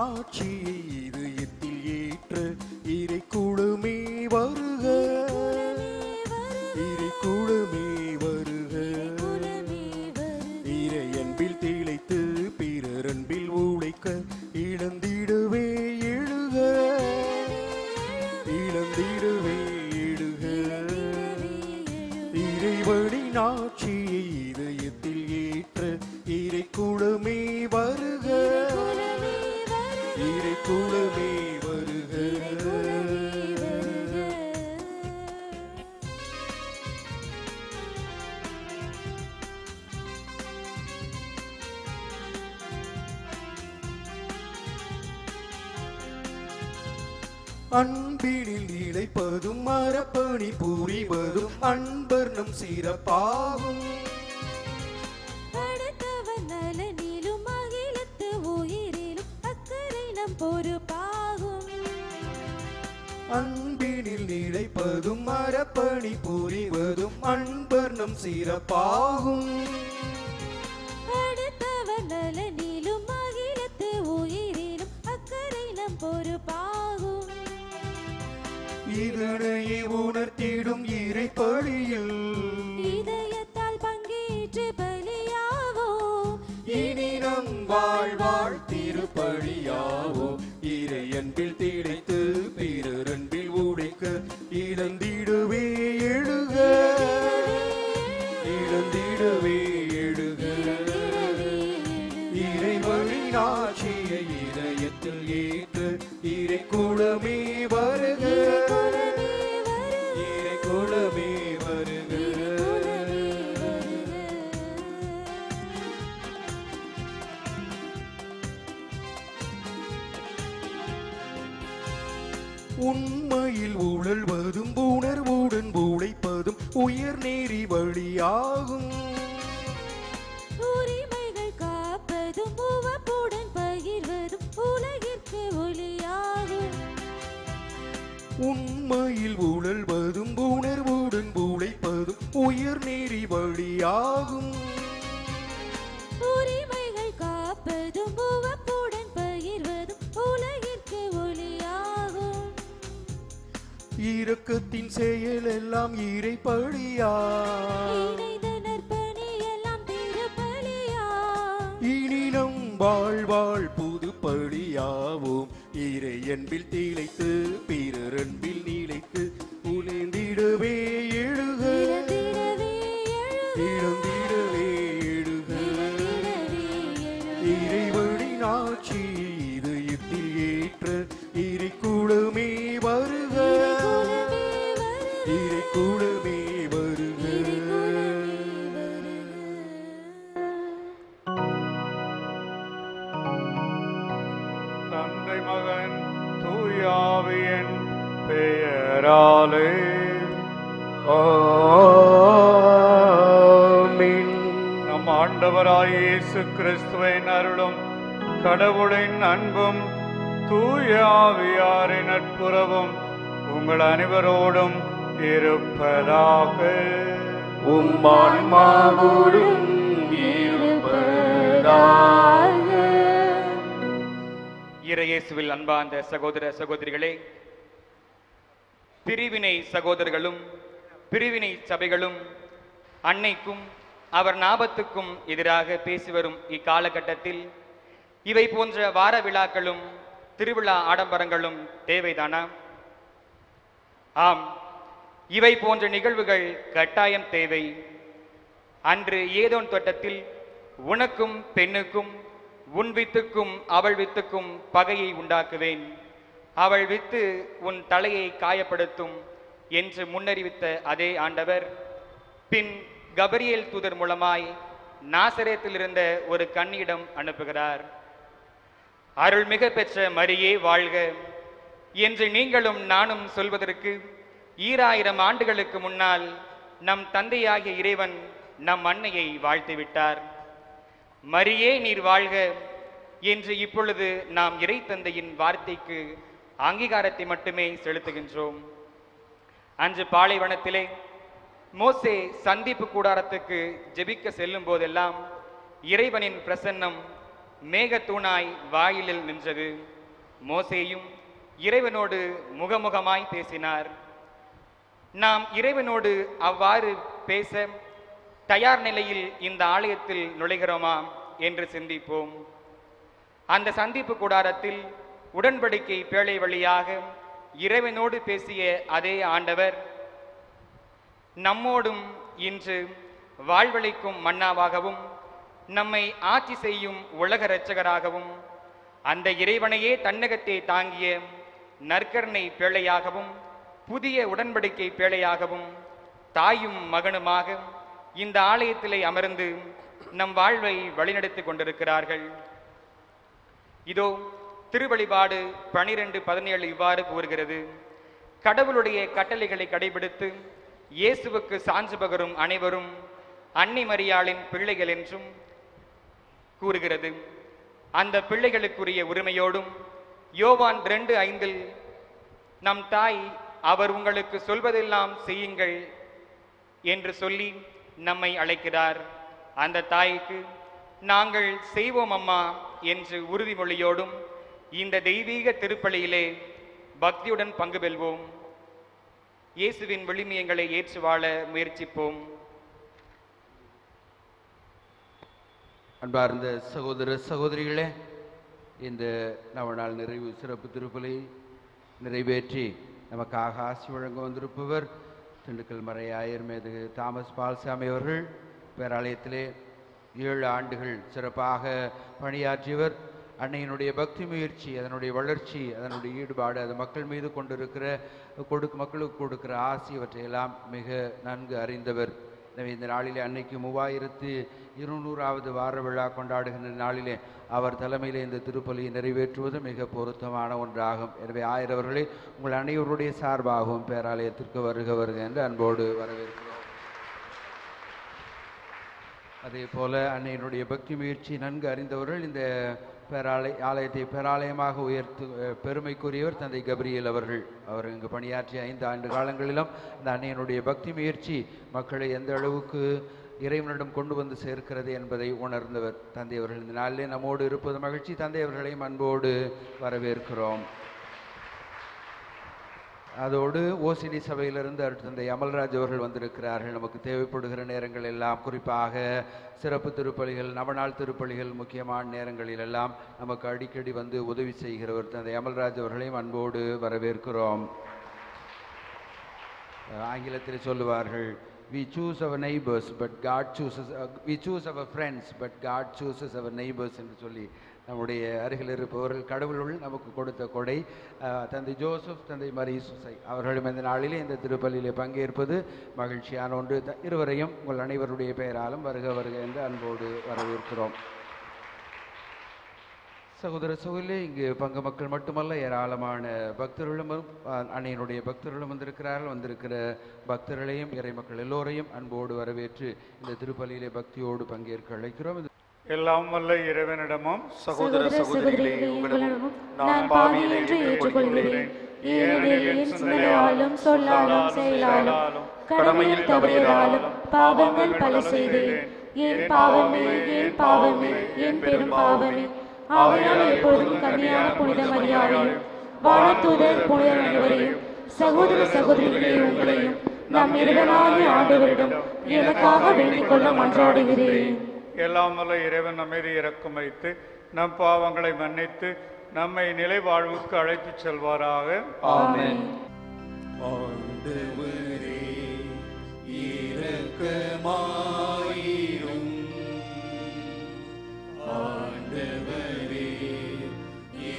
ஆட்சியை இதயத்தில் ஏற்ற இறை குழுமே வருக, இறை குழுமே வருக. இறை அன்பில் திளைத்து பிறர் அன்பில் உழைக்க இழந்திடவே எழுக, இழந்திடவே எழுக. இறைவனின் ஆட்சியை இதயத்தில் ஏற்ற இறை குழுமே வருக, இறை குழுமே வருக. அன்பினில் இழைப்பதும் மரப்பணி புரிவதும் அன்பர் நம் சிறப்பாகும். அடுத்தவர் நலனிலும் அகிலத்து உயிரிலும் அக்கறை நம் பொறுப்பாகும். அன்பினில் இழைப்பதும் மரப்பணி புரிவதும் அன்பர் நம் சிறப்பாகும். அடுத்தவர் நலனிலும் அகிலத்து உயிரிலும் அக்கறை நம் பொறுப்பாகும். இதனையே உணர்த்திடும் இறை பலியில் இதயத்தால் பங்கேற்று பலியாவோம், இனி நம் வாழ்வாழ் திருப்பலியாவோம். இறை அன்பில் திளைத்து பிறர் அன்பில் உழைக்க இழந்திடவே எழுக, இழந்திடவே எழுக. இறைவனின் ஆட்சியை இதயத்தில் ஏற்று இறை குலமே வருக, இறை குலமே வருக. உண்மையில் உழல்வதும் உணர்வுடன் உழைப்பதும் உயர் நேரி வழியாகும். உரிமைகள் காப்பதும் உவப்புடன் பகிர்வதும் உலகிற்கு ஒளியாகும். உண்மையில் உழல்வதும் உணர்வுடன் உழைப்பதும் உயர் நேரி வழியாகும். உரிமைகள் காப்பதும் உவப்புடன் பகிர்வதும் உலகிற்கு ஒளியாகும். இரக்கத்தின் செயல் எல்லாம் இறை பழியா, இணைந்த நற்பணி எல்லாம் திருப்பலியா. இனினும் வாழ்வாழ் புது பழியாவோம். இறை அன்பில் திளைத்து பிறர் அன்பில் நிலைத்து உழைந்திடவே எழுக, இழந்திடவே எழுக. இறைவனின் ஆட்சி இதயத்தில் ஏற்ற இறை குலமே வருக, இறை குலமே வருக. தந்தை மகன் தூயாவியின் பெயராலே ஆமென். நம் ஆண்டவராய் இயேசு கிறிஸ்துவின் அருளும் கடவுளின் அன்பும் தூயாவியாரின் நட்புறவும் உங்கள் அனைவரோடும் இருப்பதாக. உம்மான்மாவோடும் இருப்பதாக. இறையேசுவில் அன்பார்ந்த சகோதர சகோதரிகளே, பிரிவினை சகோதரர்களும் பிரிவினை சபைகளும் அன்னைக்கும் அவர் நாபத்துக்கும் எதிராக பேசி வரும் இக்காலகட்டத்தில் இவை போன்ற வார விழாக்களும் திருவிழா ஆடம்பரங்களும் தேவைதானா? ஆம், இவை போன்ற நிகழ்வுகள் கட்டாயம் தேவை. அன்று ஏதோன் தோட்டத்தில் உனக்கும் பெண்ணுக்கும் உன் வித்துக்கும் அவள் வித்துக்கும் பகையை உண்டாக்குவேன், அவள் வித்து உன் தலையை காயப்படுத்தும் என்று முன்னறிவித்த அதே ஆண்டவர் பின் கபரியேல் தூதர் மூலமாய் நாசரேத்தில் இருந்த ஒரு கன்னியிடம் அனுப்புகிறார். அருள்மிக பெற்ற மரியே வாழ்க என்று நீங்களும் நானும் சொல்வதற்கு 2000 ஆண்டுகளுக்கு முன்னால் நம் தந்தையாகிய இறைவன் நம் அன்னையை வாழ்த்திவிட்டார். மரியே நீர் வாழ்க என்று இப்பொழுது நாம் இறை தந்தையின் வார்த்தைக்கு அங்கீகாரத்தை மட்டுமே செலுத்துகின்றோம். அன்று பாலைவனத்திலே மோசே சந்திப்பு கூடாரத்துக்கு ஜெபிக்க செல்லும் போதெல்லாம் இறைவனின் பிரசன்னம் மேகத்தூணாய் வாயிலில் நின்றது. மோசேயும் இறைவனோடு முகமுகமாய் பேசினார். நாம் இறைவனோடு அவ்வாறு பேச தயார் நிலையில் இந்த ஆலயத்தில் நுழைகிறோமா என்று சிந்திப்போம். அந்த சந்திப்பு கூடாரத்தில் உடன்படிக்கை பேழை வழியாக இறைவனோடு பேசிய அதே ஆண்டவர் நம்மோடும் இன்று வாழ்வளிக்கும் மன்னாவாகவும் நம்மை ஆட்சி செய்யும் உலக இரட்சகராகவும் அந்த இறைவனையே தன்னகத்தை தாங்கிய நற்கருணை பேழையாகவும் புதிய உடன்படிக்கை பேழையாகவும் தாயும் மகனுமாக இந்த ஆலயத்திலே அமர்ந்து நம் வாழ்வை வழிநடத்தி கொண்டிருக்கிறார்கள். இதோ திருவழிபாடு 12:17 இவ்வாறு கூறுகிறது: கடவுளுடைய கட்டளைகளை கடைபிடித்து இயேசுவுக்கு சான்று பகரும் அனைவரும் அன்னை மரியாளின் பிள்ளைகள் என்றும் கூறுகிறது. அந்த பிள்ளைகளுக்குரிய உரிமையோடும் யோவான் 2:5 நம் தாய் அவர் உங்களுக்கு சொல்வதெல்லாம் செய்யுங்கள் என்று சொல்லி நம்மை அழைக்கிறார். அந்த தாய்க்கு நாங்கள் செய்வோம் அம்மா என்று உறுதிமொழியோடும் இந்த தெய்வீக திருப்பலியிலே பக்தியுடன் பங்கு பெறுவோம். இயேசுவின் விழுமியங்களை ஏற்று வாழ முயற்சிப்போம். அன்பார்ந்த சகோதர சகோதரிகளே, இந்த நவநாள் நிறைவு சிறப்பு திருப்பலி நிறைவேற்றி நமக்காக ஆசி வழங்க வந்திருப்பவர் திண்டுக்கல் மறையாயர் மேதகு தாமஸ் பால்சாமி அவர்கள். பேராலயத்திலே 7 ஆண்டுகள் சிறப்பாக பணியாற்றியவர். அன்னையினுடைய பக்தி முயற்சி, அதனுடைய வளர்ச்சி, அதனுடைய ஈடுபாடு, அது மக்கள் மீது கொண்டிருக்கிற மக்களுக்கு கொடுக்கிற ஆசி, இவற்றையெல்லாம் மிக நன்கு அறிந்தவர். எனவே இந்த நாளிலே அன்னைக்கு 3200வது வார விழா கொண்டாடுகின்ற நாளிலே அவர் தலைமையிலே இந்த திருப்பலியை நிறைவேற்றுவது மிக பொருத்தமான ஒன்றாகும். எனவே ஆயரவர்களே, உங்கள் அனைவருடைய சார்பாகவும் பேராலயத்திற்கு வருக வருக என்று அன்போடு வரவேற்கிறோம். அதே போல அன்னையினுடைய பக்தி முயற்சி நன்கு அறிந்தவர்கள். இந்த ஆலயத்தை பேராலயமாக உயர்த்து பெருமைக்குரியவர் தந்தை கபிரியல் அவர்கள். அவர் இங்கு பணியாற்றிய 5 ஆண்டு காலங்களிலும் இந்த அன்னையினுடைய பக்தி முயற்சி மக்களை எந்த அளவுக்கு இறைவனிடம் கொண்டு வந்து சேர்க்கிறது என்பதை உணர்ந்தவர். தந்தை அவர்கள் இந்த நாளிலே நம்மோடு இருப்பது மகிழ்ச்சி. தந்தை அவர்களையும் அன்போடு வரவேற்கிறோம். அதோடு ஓசிடி சபையிலிருந்து அருட்தந்தை அமல்ராஜ் அவர்கள் வந்திருக்கிறார்கள். நமக்கு தேவைப்படுகிற நேரங்கள் எல்லாம், குறிப்பாக சிறப்பு திருப்பலிகள், நவநாள் திருப்பலிகள், முக்கியமான நேரங்களில் எல்லாம் நமக்கு அடிக்கடி வந்து உதவி செய்கிறவர் தந்தை அமல்ராஜ் அவர்களையும் அன்போடு வரவேற்கிறோம். ஆங்கிலத்தில் சொல்லுவார்கள், we choose our neighbors but God chooses we choose our friends but God chooses our neighbors என்று சொல்லி நம்முடைய அருகில் இருப்பவர்கள் கடவுளுள் நமக்கு கொடுத்த கொடை. தந்தை ஜோசப், தந்தை மரி சுசை அவர்களும் இந்த நாளிலே இந்த திருப்பலியிலே பங்கேற்பது மகிழ்ச்சியான ஒன்று. இருவரையும் உங்கள் அனைவருடைய பெயராலும் வருக வருக என்று அன்போடு வரவேற்கிறோம். சகோதர சகோதரிகளே, இங்கு பங்கு மக்கள் மட்டுமல்ல, ஏராளமான பக்தர்களும் அன்னையினுடைய பக்தர்களும் வந்திருக்கிற பக்தர்களையும் இறை மக்கள் எல்லோரையும் அன்போடு வரவேற்று இந்த திருப்பலியிலே பக்தியோடு பங்கேற்க அழைக்கிறோம். எல்லாம் வல்ல இறைவனிடமும் சகோதர சகோதரிகளே, உங்களிடமும் நான் பாவி என்று ஏற்றுக்கொள்கிறேன். ஏனெனில் என் சிந்தனையாலும் சொல்லாலும் செயலாலும் கடமையில் தவறியதாலும் பாவங்கள் பல செய்தேன். என் பாவமே, என் பாவமே, என் பெரும் பாவமே. ஆகையால் எப்பொழுதும் கன்னியான புனித மரியாதையும் வானதூதர் புனிதர் அனைவரையும் சகோதர சகோதரிகளே உங்களையும் நம் இறைவனாகிய ஆண்டவரிடம் எனக்காக வேண்டிக் கொள்ள மன்றாடுகிறேன். எல்லாம் வல்ல இறைவன் நம் மீது இரக்கம் வைத்து நம் பாவங்களை மன்னித்து நம்மை நிலை வாழ்வுக்கு அழைத்துச் செல்வாராக. ஆமென். ஆண்டவரே இரக்கமாயிரும். ஆண்டவரே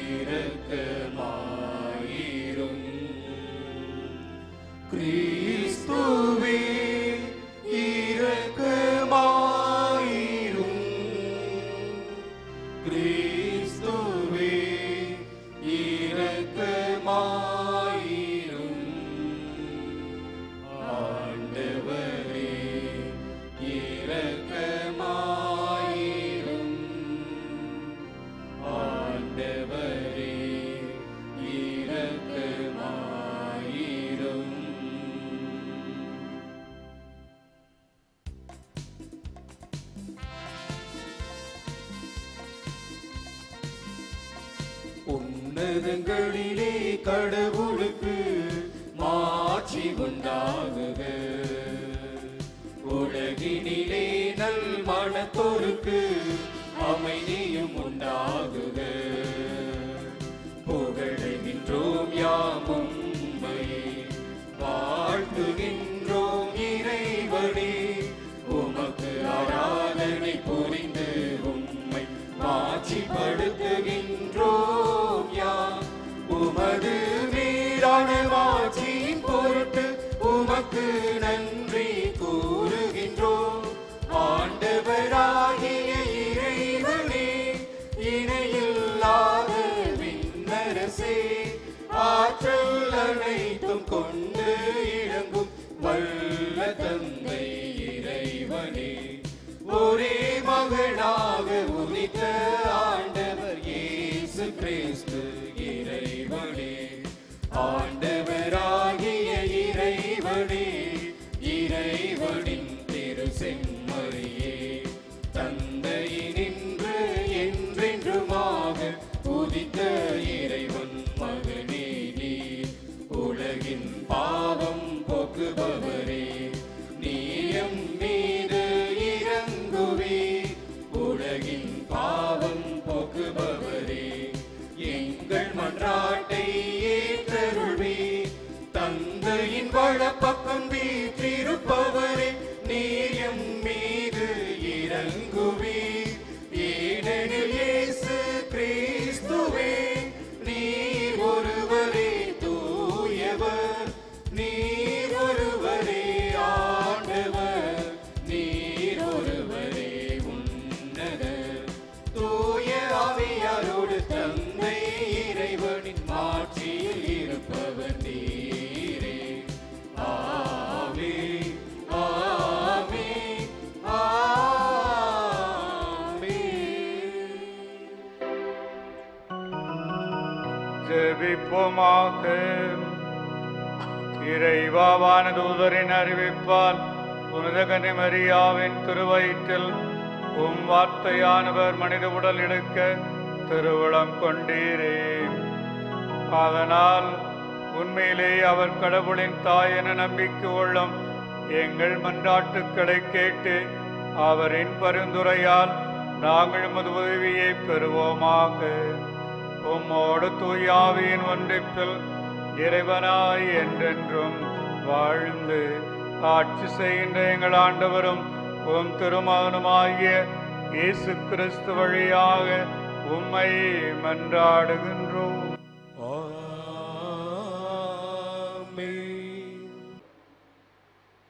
இரக்கமாயிரும். கிறிஸ்துவே இரக்கமாயிரும். கிறிஸ்துவே இரக்கமாயிரும். ஆண்டவரே உன்னதங்களிலே கடவுளுக்கு மாட்சி உண்டாகுக. உலகினிலே நல் மனத்தோருக்கு அமைதியும் உண்டாகுக. புகழுகின்றோம் யாம் உம்மையே, வாழ்த்துகின்றோம் இறைவனே. உமக்கு ஆராதனை புரிந்து உம்மை மாட்சிப்படுத்துகின்றோம் யாம். உமது மீதான மாட்சியின் பொருட்டு உமக்கு நன்றி கூறுகின்றோம். ஆண்டவராகிய இறைவனே, இணையில்லாத விண்ணரசே, ஆற்றல் அனைத்தும் கொண்டு இறங்கும் வல்ல தந்தை இறைவனே, ஒரே மகனாக உதித்த ஆண்டவர் இயேசு கிறிஸ்து இறைவனே. ஆண்டவராகிய இறைவனே, இறைவனின் திரு செம்மறியே, தந்தையினின்று என்றென்றுமாக உதித்த இறைவன் மகனே நீர். உலகின் பாவம் போக்குபவரே, நீயம் மீது இறங்குவே. உலகின் பாவம் போக்குபவரே, எங்கள் மன்றாட்டை ஏற்றருள்வே. தந்தையின் வலப்பக்கம் வீற்றிருப்பவரே, நீயம் மீது இறங்குவே. ஏனெனில் இயேசு கிறிஸ்துவே, நீர் ஒருவரே தூயவர், நீர் ஒருவரே ஆண்டவர், நீர் ஒருவரே உன்னதர். தூய ஆவியாரோடு தந்தை இறைவனின் மாட்சியில் இருப்பவர் நீரே. ஆமென், ஆமென், ஆமென். ஜெபிப்போமாக. இறைவாவான தூதரின் அறிவிப்பால் புனித கன்னிமரியாவின் திருவயிற்றில் உம் வார்த்தையானவர் மனித உடல் எடுக்க திருவுளம் கொண்டீரே. அதனால் உண்மையிலே அவர் கடவுளின் தாய் என நம்பிக்கை கொள்ளும் எங்கள் மன்றாட்டுக்களை கேட்டு அவரின் பரிந்துரையால் நாங்கள் உமது உதவியை பெறுவோமாக. உம்மோடு தூயாவியின் ஒன்றிப்பில் இறைவனாய் என்றென்றும் வாழ்ந்து ஆட்சி செய்கின்ற எங்கள் ஆண்டவரும் உம் திருமகனுமாகிய இயேசு கிறிஸ்து வழியாக உம்மை மன்றாடுகின்றோம்.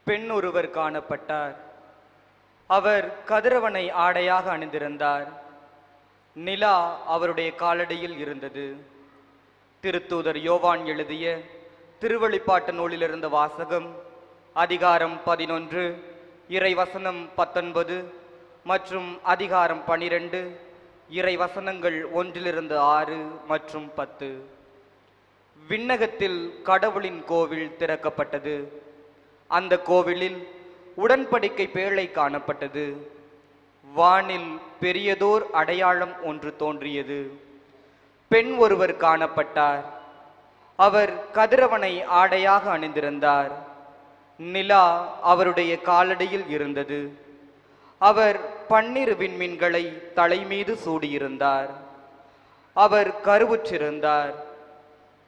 பெண் ஒருவர் காணப்பட்டார். அவர் கதிரவனை ஆடையாக அணிந்திருந்தார். நிலா அவருடைய காலடியில் இருந்தது. திருத்தூதர் யோவான் எழுதிய திருவெளிப்பாட்டு நூலிலிருந்த வாசகம், அதிகாரம் 11, இறைவசனம் 19 மற்றும் அதிகாரம் 12, இறைவசனங்கள் 1-6 மற்றும் 10. விண்ணகத்தில் கடவுளின் கோவில் திறக்கப்பட்டது. அந்த கோவிலில் உடன்படிக்கை பேழை காணப்பட்டது. வானில் பெரியதோர் அடையாளம் ஒன்று தோன்றியது. பெண் ஒருவர் காணப்பட்டார். அவர் கதிரவனை ஆடையாக அணிந்திருந்தார். நிலா அவருடைய காலடியில் இருந்தது. அவர் 12 விண்மீன்களை தலைமீது சூடியிருந்தார். அவர் கருவுற்றிருந்தார்.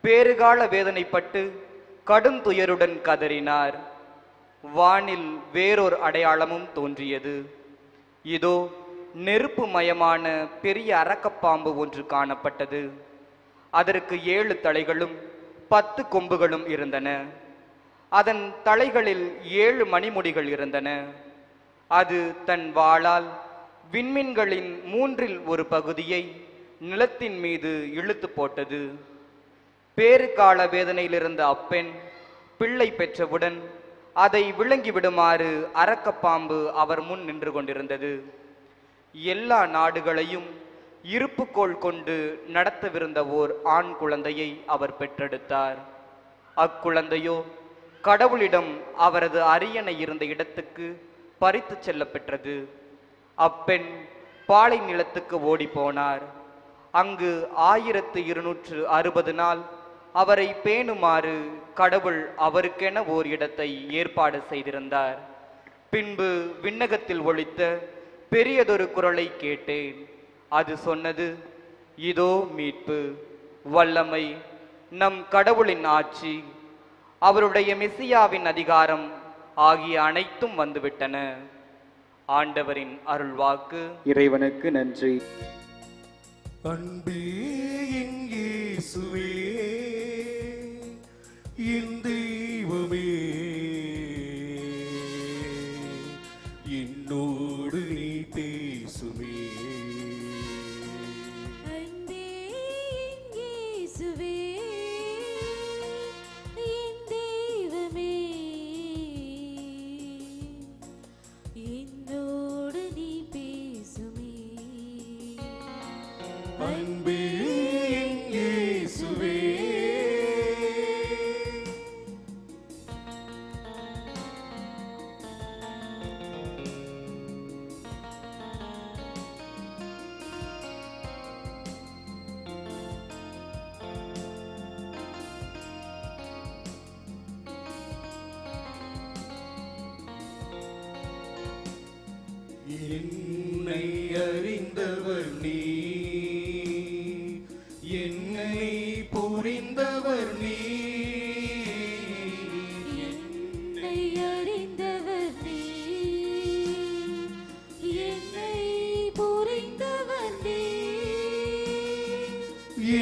பேறுகால வேதனைப்பட்டு கடும் துயருடன் கதறினார். வானில் வேறொரு அடையாளமும் தோன்றியது. இதோ நெருப்பு மயமான பெரிய அரக்கப்பாம்பு ஒன்று காணப்பட்டது. அதற்கு 7 தலைகளும் 10 கொம்புகளும் இருந்தன. அதன் தலைகளில் 7 மணிமுடிகள் இருந்தன. அது தன் வாளால் விண்மீன்களின் 1/3 பகுதியை நிலத்தின் மீது இழுத்து போட்டது. பேறுகால வேதனையிலிருந்த அப்பெண் பிள்ளை பெற்றவுடன் அதை விழுங்கிவிடுமாறு அரக்கப்பாம்பு அவர் முன் நின்று கொண்டிருந்தது. எல்லா நாடுகளையும் இருப்புக்கோள் கொண்டு நடத்தவிருந்த ஓர் ஆண் குழந்தையை அவர் பெற்றெடுத்தார். அக்குழந்தையோ கடவுளிடம் அவரது அரியணை இருந்த இடத்துக்கு பறித்து செல்ல பெற்றது. அப்பெண் பாலை நிலத்துக்கு ஓடி போனார். அங்கு 1260 நாள் அவரை பேணுமாறு கடவுள் அவருக்கென ஓர் இடத்தை ஏற்பாடு செய்திருந்தார். பின்பு விண்ணகத்தில் ஒலித்த பெரியதொரு குரலை கேட்டேன். அது சொன்னது, இதோ மீட்பு, வல்லமை, நம் கடவுளின் ஆட்சி, அவருடைய மெசியாவின் அதிகாரம் ஆகிய அனைத்தும் வந்துவிட்டன. ஆண்டவரின் அருள்வாக்கு. இறைவனுக்கு நன்றி. அன்பே என் இயேசுவே, என் தெய்வமே, என்னோடு நீ பேசுமே. அன்பே என் இயேசுவே, என் தெய்வமே, என்னோடு நீ பேசுமே. அன்பே என் இயேசுவே. என்னை அறிந்தவர் நீ, என்னை புரிந்தவர் நீ, என்னை அறிந்தவர் நீ, என்னை புரிந்தவர் நீ,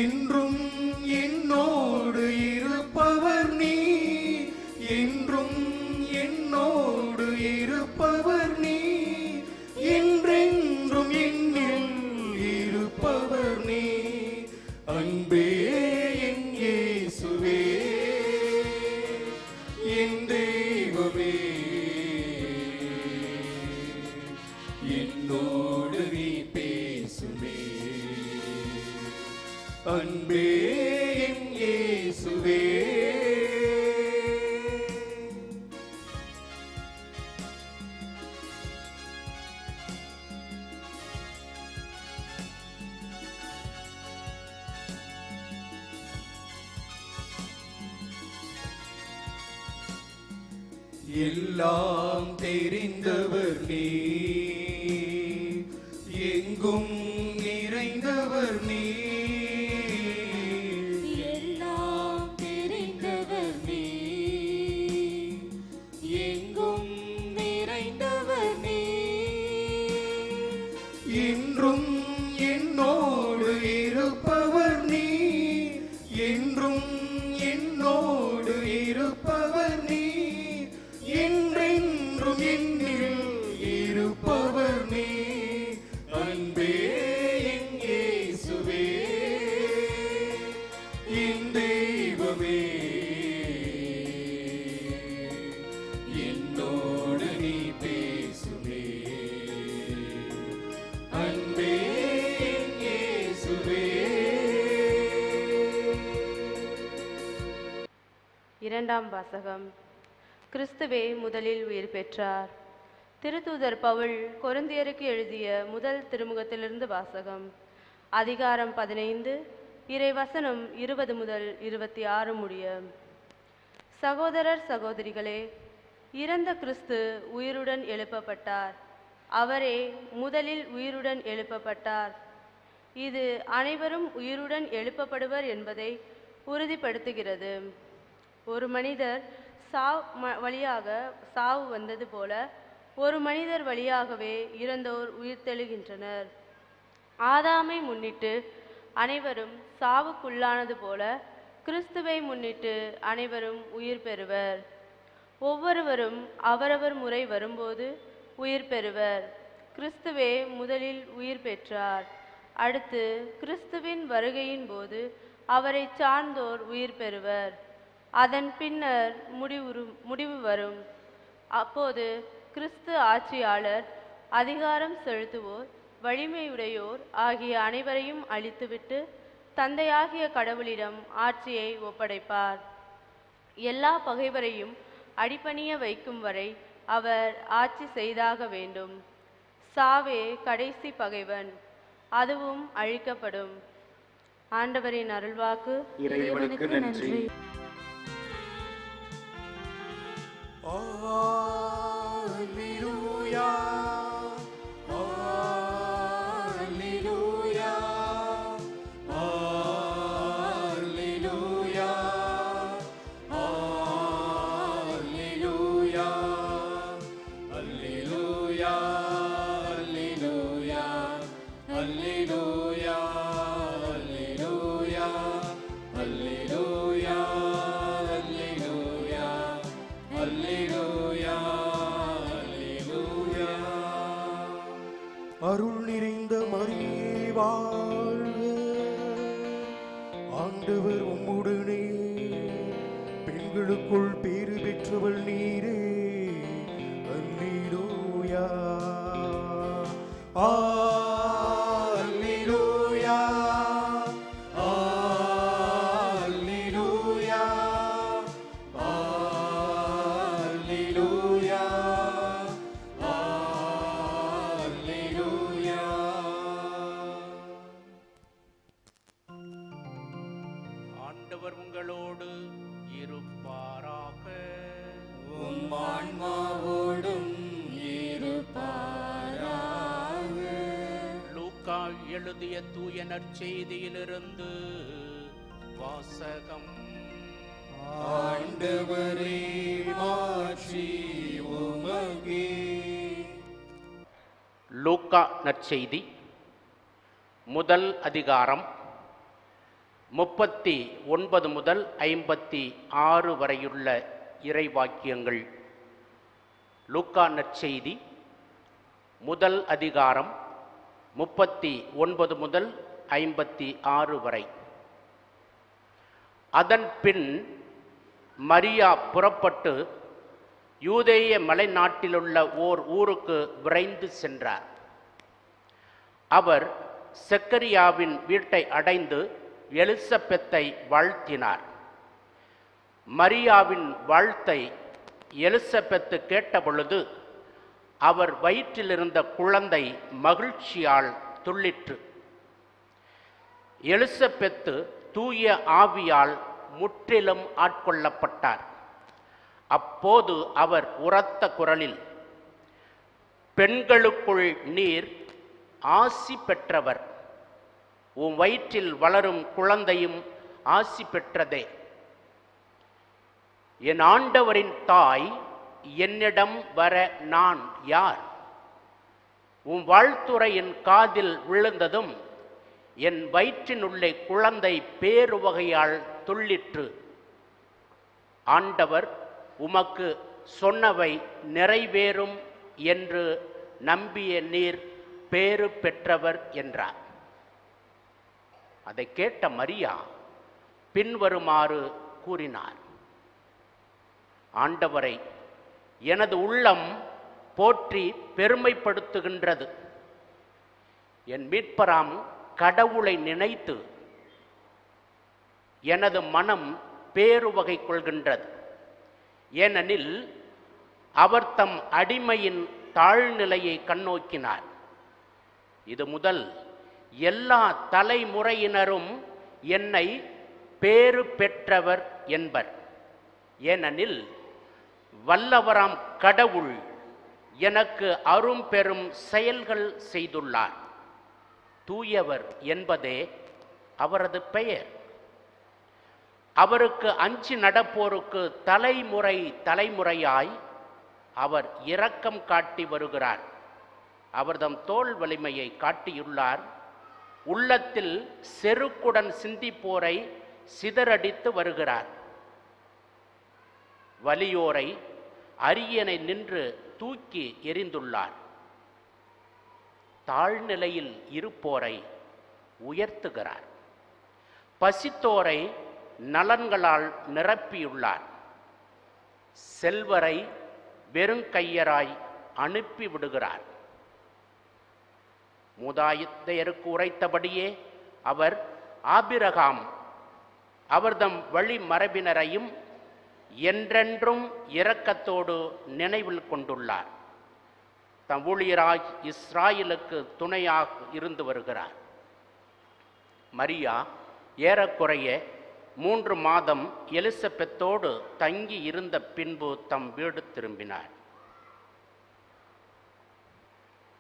என்றும் என்னோடு இருப்பவர் நீ, என்றும் என்னோடு இருப்பவர் நீ, என்றென்றும் என்னில் இருப்பவர் நீ. அன்பே என் இயேசுவே, என் தெய்வமே, என்னோடு நீ பேசுமே. அன்பே என் இயேசுவே. எல்லாம் தெரிந்தவர் நீ, எங்கும் நிறைந்தவர் நீ, எல்லாம் தெரிந்தவர் நீ, எங்கும் நிறைந்தவர் நீ, என்றும் என்னோடு இருப்பவர் நீ, என்றும் என்னோடு இருப்பவர் நீ, என்றென்றும் என்னில் இருப்பவர் நீ. அன்பே என் இயேசுவே, என் தெய்வமே, என்னோடு நீ பேசுமே. அன்பே என் இயேசுவே. இரண்டாம் வாசகம். கிறிஸ்துவே முதலில் உயிர் பெற்றார். திருத்தூதர் பவுல் கொரிந்தியருக்கு எழுதிய முதல் திருமுகத்திலிருந்து வாசகம். அதிகாரம் 15, இறைவசனம் 20 முதல் 26 முடிய. சகோதரர் சகோதரிகளே, இறந்த கிறிஸ்து உயிருடன் எழுப்பப்பட்டார். அவரே முதலில் உயிருடன் எழுப்பப்பட்டார். இது அனைவரும் உயிருடன் எழுப்பப்படுவர் என்பதை உறுதிப்படுத்துகிறது. ஒரு மனிதர் வழியாக சாவு வந்தது போல ஒரு மனிதர் வழியாகவே இறந்தோர் உயிர்த்தெழுகின்றனர். ஆதாமை முன்னிட்டு அனைவரும் சாவுக்குள்ளானது போல கிறிஸ்துவை முன்னிட்டு அனைவரும் உயிர் பெறுவர். ஒவ்வொருவரும் அவரவர் முறை வரும்போது உயிர் பெறுவர். கிறிஸ்துவே முதலில் உயிர் பெற்றார். அடுத்து கிறிஸ்துவின் வருகையின் போது அவரை சார்ந்தோர் உயிர் பெறுவர். அதன் பின்னர் முடிவு வரும். அப்போது கிறிஸ்து ஆட்சியாளர், அதிகாரம் செலுத்துவோர், வலிமையுடையோர் ஆகிய அனைவரையும் அழித்துவிட்டு தந்தையாகிய கடவுளிடம் ஆட்சியை ஒப்படைப்பார். எல்லா பகைவரையும் அடிபணிய வைக்கும் வரை அவர் ஆட்சி செய்தாக வேண்டும். சாவே கடைசி பகைவன், அதுவும் அழிக்கப்படும். ஆண்டவரின் அருள்வாக்கு இறைவனுக்கு நன்றி. அல்லேலூயா, அல்லேலூயா, அல்லேலூயா, அல்லேலூயா, அல்லேலூயா, அல்லேலூயா, அல்லேலூயா, அல்லேலூயா, அல்லேலூயா, அல்லேலூயா, அல்லேலூயா, அல்லேலூயா. அருள் நிறைந்த மரியே வாழ்க, ஆண்டவர் உம்முடனே, பெண்களுக்குள் பேறு பெற்றவள் நீரே. அல்லேலூயா, அல்லேலூயா, அல்லேலூயா, அல்லேலூயா, அல்லேலூயா. ஆண்டவர் உங்களோடு இருப்பாராக. உம் ஆன்மாவோடும் இருப்பாராக. லூக்கா எழுதிய தூய நற்செய்தியிலிருந்து வாசகம். ஆண்டவரே, மாட்சி உமக்கே. லூக்கா நற்செய்தி முதல் அதிகாரம் 39 முதல் 56 வரையுள்ள இறைவாக்கியங்கள். லூக்கா நற்செய்தி முதல் அதிகாரம் 39 முதல் 56 வரை. அதன் பின் மரியா புறப்பட்டு யூதேய மலைநாட்டிலுள்ள ஓர் ஊருக்கு விரைந்து சென்றார். அவர் செக்கரியாவின் வீட்டை அடைந்து எலிசபெத்தை வாழ்த்தினார். மரியாவின் வாழ்த்தை எலிசபெத்து கேட்டபொழுது அவர் வயிற்றிலிருந்த குழந்தை மகிழ்ச்சியால் துள்ளிற்று. எலிசபெத்து தூய ஆவியால் முற்றிலும் ஆட்கொள்ளப்பட்டார். அப்போது அவர் உரத்த குரலில், பெண்களுக்குள் நீர் ஆசி பெற்றவர், உன் வயிற்றில் வளரும் குழந்தையும் ஆசி பெற்றதே. என் ஆண்டவரின் தாய் என்னிடம் வர நான் யார்? உன் வாழ்த்துரை என் காதில் விழுந்ததும் என் வயிற்றினுள்ளே குழந்தை பேருவகையால் துள்ளிற்று. ஆண்டவர் உமக்கு சொன்னவை நிறைவேறும் என்று நம்பிய நீர் பேறு பெற்றவர் என்றார். அதை கேட்ட மரியா பின்வருமாறு கூறினார்: ஆண்டவரை எனது உள்ளம் போற்றி பெருமைப்படுத்துகின்றது. என் மீட்பராம் கடவுளை நினைத்து எனது மனம் பேருவகை கொள்கின்றது. ஏனெனில் அவர் தம் அடிமையின் தாழ்நிலையை கண்ணோக்கினார். இது முதல் எல்லா தலைமுறையினரும் என்னை பேறு பெற்றவர் என்பர். ஏனெனில் வல்லவராம் கடவுள் எனக்கு அரும் பெரும் செயல்கள் செய்துள்ளார். தூயவர் என்பதே அவரது பெயர். அவருக்கு அஞ்சி நடப்போருக்கு தலைமுறை தலைமுறையாய் அவர் இரக்கம் காட்டி வருகிறார். அவர் தம் தோள் வலிமையை காட்டியுள்ளார். உள்ளத்தில் செருக்குடன் சிந்திப்போரை சிதறடித்து வருகிறார். வலியோரை அரியணை நின்று தூக்கி எறிந்துள்ளார். தாழ்நிலையில் இருப்போரை உயர்த்துகிறார். பசித்தோரை நலன்களால் நிரப்பியுள்ளார். செல்வரை வெறுங்கையராய் அனுப்பிவிடுகிறார். மூதாதையருக்கு உரைத்தபடியே அவர் ஆபிரகாம் அவர்தம் வழி மரபினரையும் என்றென்றும் இரக்கத்தோடு நினைவில் கொண்டுள்ளார். தம் ஊழியராய் இஸ்ராயலுக்கு துணையாக இருந்து வருகிறார். மரியா ஏறக்குறைய 3 மாதம் எலிசபெத்தோடு தங்கி இருந்த பின்பு தம் வீடு திரும்பினார்.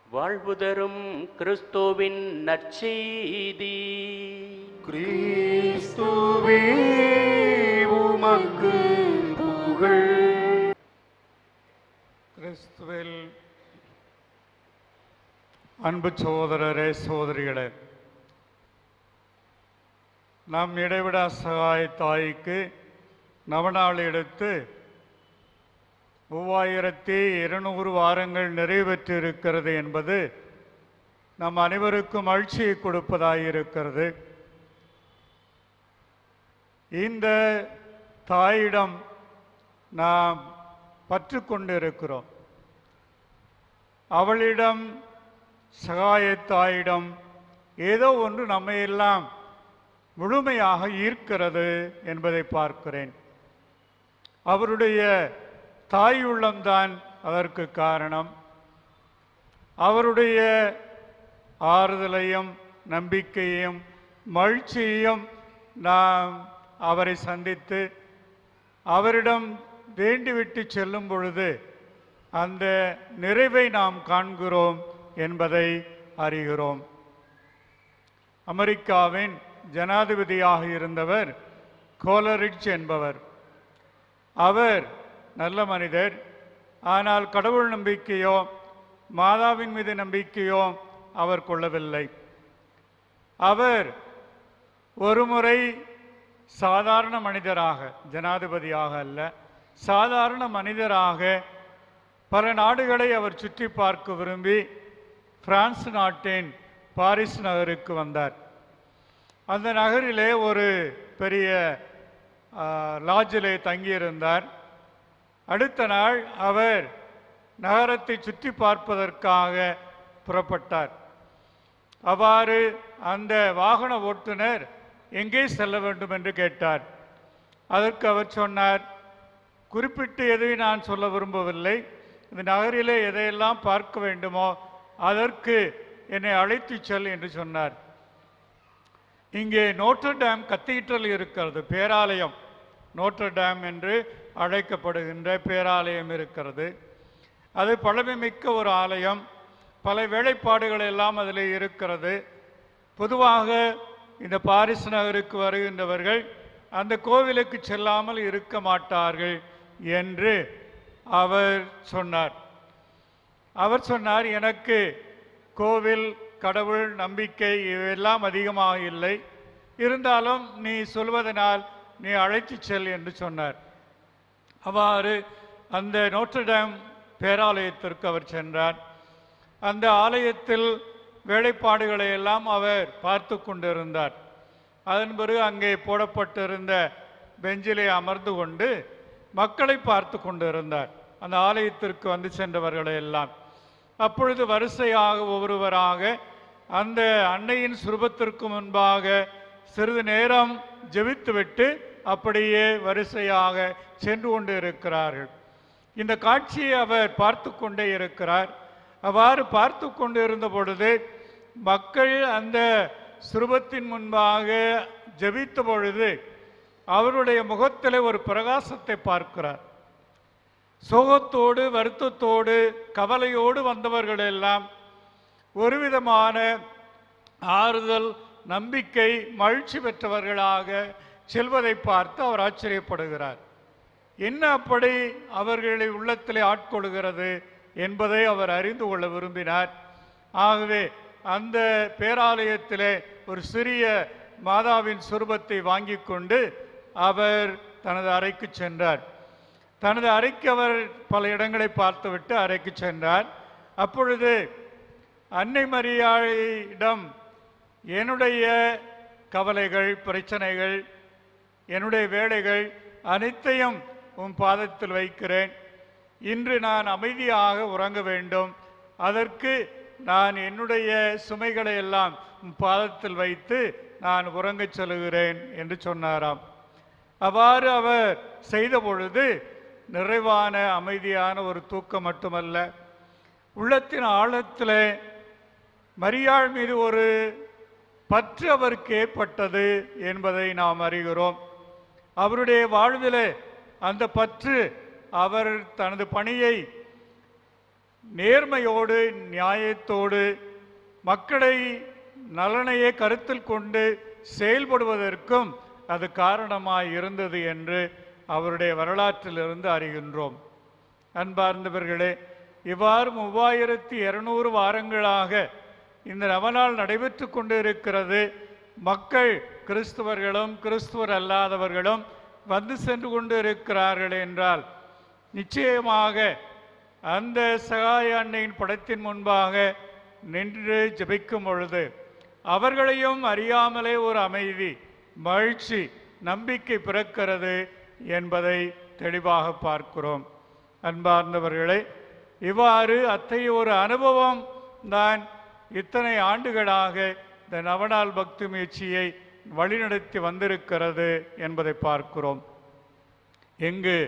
வாழ்வு தரும் கிறிஸ்துவின் நற்செய்தி. கிறிஸ்துவே உமக்கு புகழ். கிறிஸ்துவில் அன்பு சகோதரரே, சகோதரிகளே, நம் இடைவிடா சகாய தாய்க்கு நவநாள் எடுத்து 3200 வாரங்கள் நிறைவேற்றிருக்கிறது என்பது நம் அனைவருக்கும் மகிழ்ச்சியை கொடுப்பதாயிருக்கிறது. இந்த தாயிடம் நாம் பற்று கொண்டிருக்கிறோம். அவளிடம், சகாய தாயிடம் ஏதோ ஒன்று நம்மையெல்லாம் முழுமையாக ஈர்க்கிறது என்பதை பார்க்கிறேன். அவருடைய தாய் உள்ளம்தான் அதற்கு காரணம். அவருடைய ஆறுதலையும் நம்பிக்கையையும் மகிழ்ச்சியையும் நாம் அவரை சந்தித்து அவரிடம் வேண்டிவிட்டு செல்லும் பொழுது அந்த நிறைவை நாம் காண்கிறோம் என்பதை அறிகிறோம். அமெரிக்காவின் ஜனாதிபதியாக இருந்தவர் கோலரிட்ஜ் என்பவர். அவர் நல்ல மனிதர். ஆனால் கடவுள் நம்பிக்கையோ மாதாவின் மீது நம்பிக்கையோ அவர் கொள்ளவில்லை. அவர் ஒருமுறை சாதாரண மனிதராக, ஜனாதிபதியாக அல்ல, சாதாரண மனிதராக பல நாடுகளை அவர் சுற்றி பார்க்க விரும்பி பிரான்ஸ் நாட்டின் பாரிஸ் நகருக்கு வந்தார். அந்த நகரிலே ஒரு பெரிய லாட்ஜிலே தங்கியிருந்தார். அடுத்த நாள் அவர் நகரத்தை சுற்றி பார்ப்பதற்காக புறப்பட்டார். அவ்வாறு அந்த வாகன ஓட்டுநர் எங்கே செல்ல வேண்டும் என்று கேட்டார். அதற்கு அவர் சொன்னார், குறிப்பிட்டு எதையும் நான் சொல்ல விரும்பவில்லை, இந்த நகரிலே எதையெல்லாம் பார்க்க வேண்டுமோ அதற்கு என்னை அழைத்து செல் என்று சொன்னார். இங்கே நோட்டர் டேம் கத்தீட்ரல் இருக்கிறது, பேராலயம், நோட்டர் டேம் என்று அழைக்கப்படுகின்ற பேராலயம் இருக்கிறது. அது பழமைமிக்க ஒரு ஆலயம். பல வேலைப்பாடுகள் எல்லாம் அதில் இருக்கிறது. பொதுவாக இந்த பாரிஸ் நகருக்கு வருகின்றவர்கள் அந்த கோவிலுக்கு செல்லாமல் இருக்க மாட்டார்கள் என்று அவர் சொன்னார். எனக்கு கோவில், கடவுள் நம்பிக்கை இவையெல்லாம் அதிகமாக இல்லை, இருந்தாலும் நீ சொல்வதனால் நீ அழைத்து செல் என்று சொன்னார். அவ்வாறு அந்த நோட்டர்டேம் பேராலயத்திற்கு அவர் சென்றார். அந்த ஆலயத்தில் வேலைப்பாடுகளை எல்லாம் அவர் பார்த்து கொண்டிருந்தார். அதன் பிறகு அங்கே போடப்பட்டிருந்த பெஞ்சிலே அமர்ந்து கொண்டு மக்களை பார்த்து கொண்டிருந்தார், அந்த ஆலயத்திற்கு வந்து சென்றவர்களை எல்லாம். அப்பொழுது வரிசையாக ஒவ்வொருவராக அந்த அன்னையின் சுரூபத்திற்கு முன்பாக சிறிது நேரம் ஜெபித்துவிட்டு அப்படியே வரிசையாக சென்று கொண்டு இருக்கிறார்கள். இந்த காட்சியை அவர் பார்த்து கொண்டே இருக்கிறார். அவ்வாறு பார்த்து கொண்டு இருந்த பொழுது மக்கள் அந்த சுரூபத்தின் முன்பாக ஜெபித்த பொழுது அவருடைய முகத்தில் ஒரு பிரகாசத்தை பார்க்கிறார். சோகத்தோடு, வருத்தத்தோடு, கவலையோடு வந்தவர்கள் எல்லாம் ஒரு விதமான ஆறுதல், நம்பிக்கை, மகிழ்ச்சி பெற்றவர்களாக செல்வதை பார்த்து அவர் ஆச்சரியப்படுகிறார். என்ன அப்படி அவர்களை உள்ளத்திலே ஆட்கொள்கிறது என்பதை அவர் அறிந்து கொள்ள விரும்பினார். ஆகவே அந்த பேராலயத்திலே ஒரு சிறிய மாதாவின் சுரூபத்தை வாங்கி கொண்டு அவர் தனது அறைக்கு சென்றார். தனது அறைக்கு அவர் பல இடங்களை பார்த்துவிட்டு அறைக்கு சென்றார். அப்பொழுது அன்னை மரியாளிடம், என்னுடைய கவலைகள், பிரச்சனைகள், என்னுடைய வேலைகள் அனைத்தையும் உன் பாதத்தில் வைக்கிறேன். இன்று நான் அமைதியாக உறங்க வேண்டும். அதற்கு நான் என்னுடைய சுமைகளை எல்லாம் உன் பாதத்தில் வைத்து நான் உறங்கச் செல்கிறேன் என்று சொன்னாராம். அவ்வாறு அவர் செய்த பொழுது நிறைவான அமைதியான ஒரு தூக்கம் மட்டுமல்ல, உள்ளத்தின் ஆழத்தில் மரியாள் மீது ஒரு பற்று அவருக்கு ஏற்பட்டது என்பதை நாம் அறிகிறோம். அவருடைய வாழ்விலே அந்த பற்று, அவர் தனது பணியை நேர்மையோடு நியாயத்தோடு மக்களை நலனையே கருத்தில் கொண்டு செயல்படுவதற்கும் அது காரணமாய் இருந்தது என்று அவருடைய வரலாற்றிலிருந்து அறிகின்றோம். அன்பார்ந்தவர்களே, இவ்வாறு 3200 வாரங்களாக இந்த நவநாள் நடைபெற்று கொண்டு இருக்கிறது. மக்கள் கிறிஸ்துவர்களும் கிறிஸ்துவர் அல்லாதவர்களும் வந்து சென்று கொண்டு இருக்கிறார்கள் என்றால் நிச்சயமாக அந்த சகாய அன்னையின் படத்தின் முன்பாக நின்று ஜெபிக்கும் பொழுது அவர்களையும் அறியாமலே ஒரு அமைதி, மகிழ்ச்சி, நம்பிக்கை பிறக்கிறது என்பதை தெளிவாக பார்க்கிறோம். அன்பார்ந்தவர்களே, இவ்வாறு அத்தகைய ஒரு அனுபவம் தான் இத்தனை ஆண்டுகளாக இந்த நவநாள் பக்தி முயற்சியை வழிநடத்தி வந்திருக்கிறது என்பதை பார்க்கிறோம். இங்கு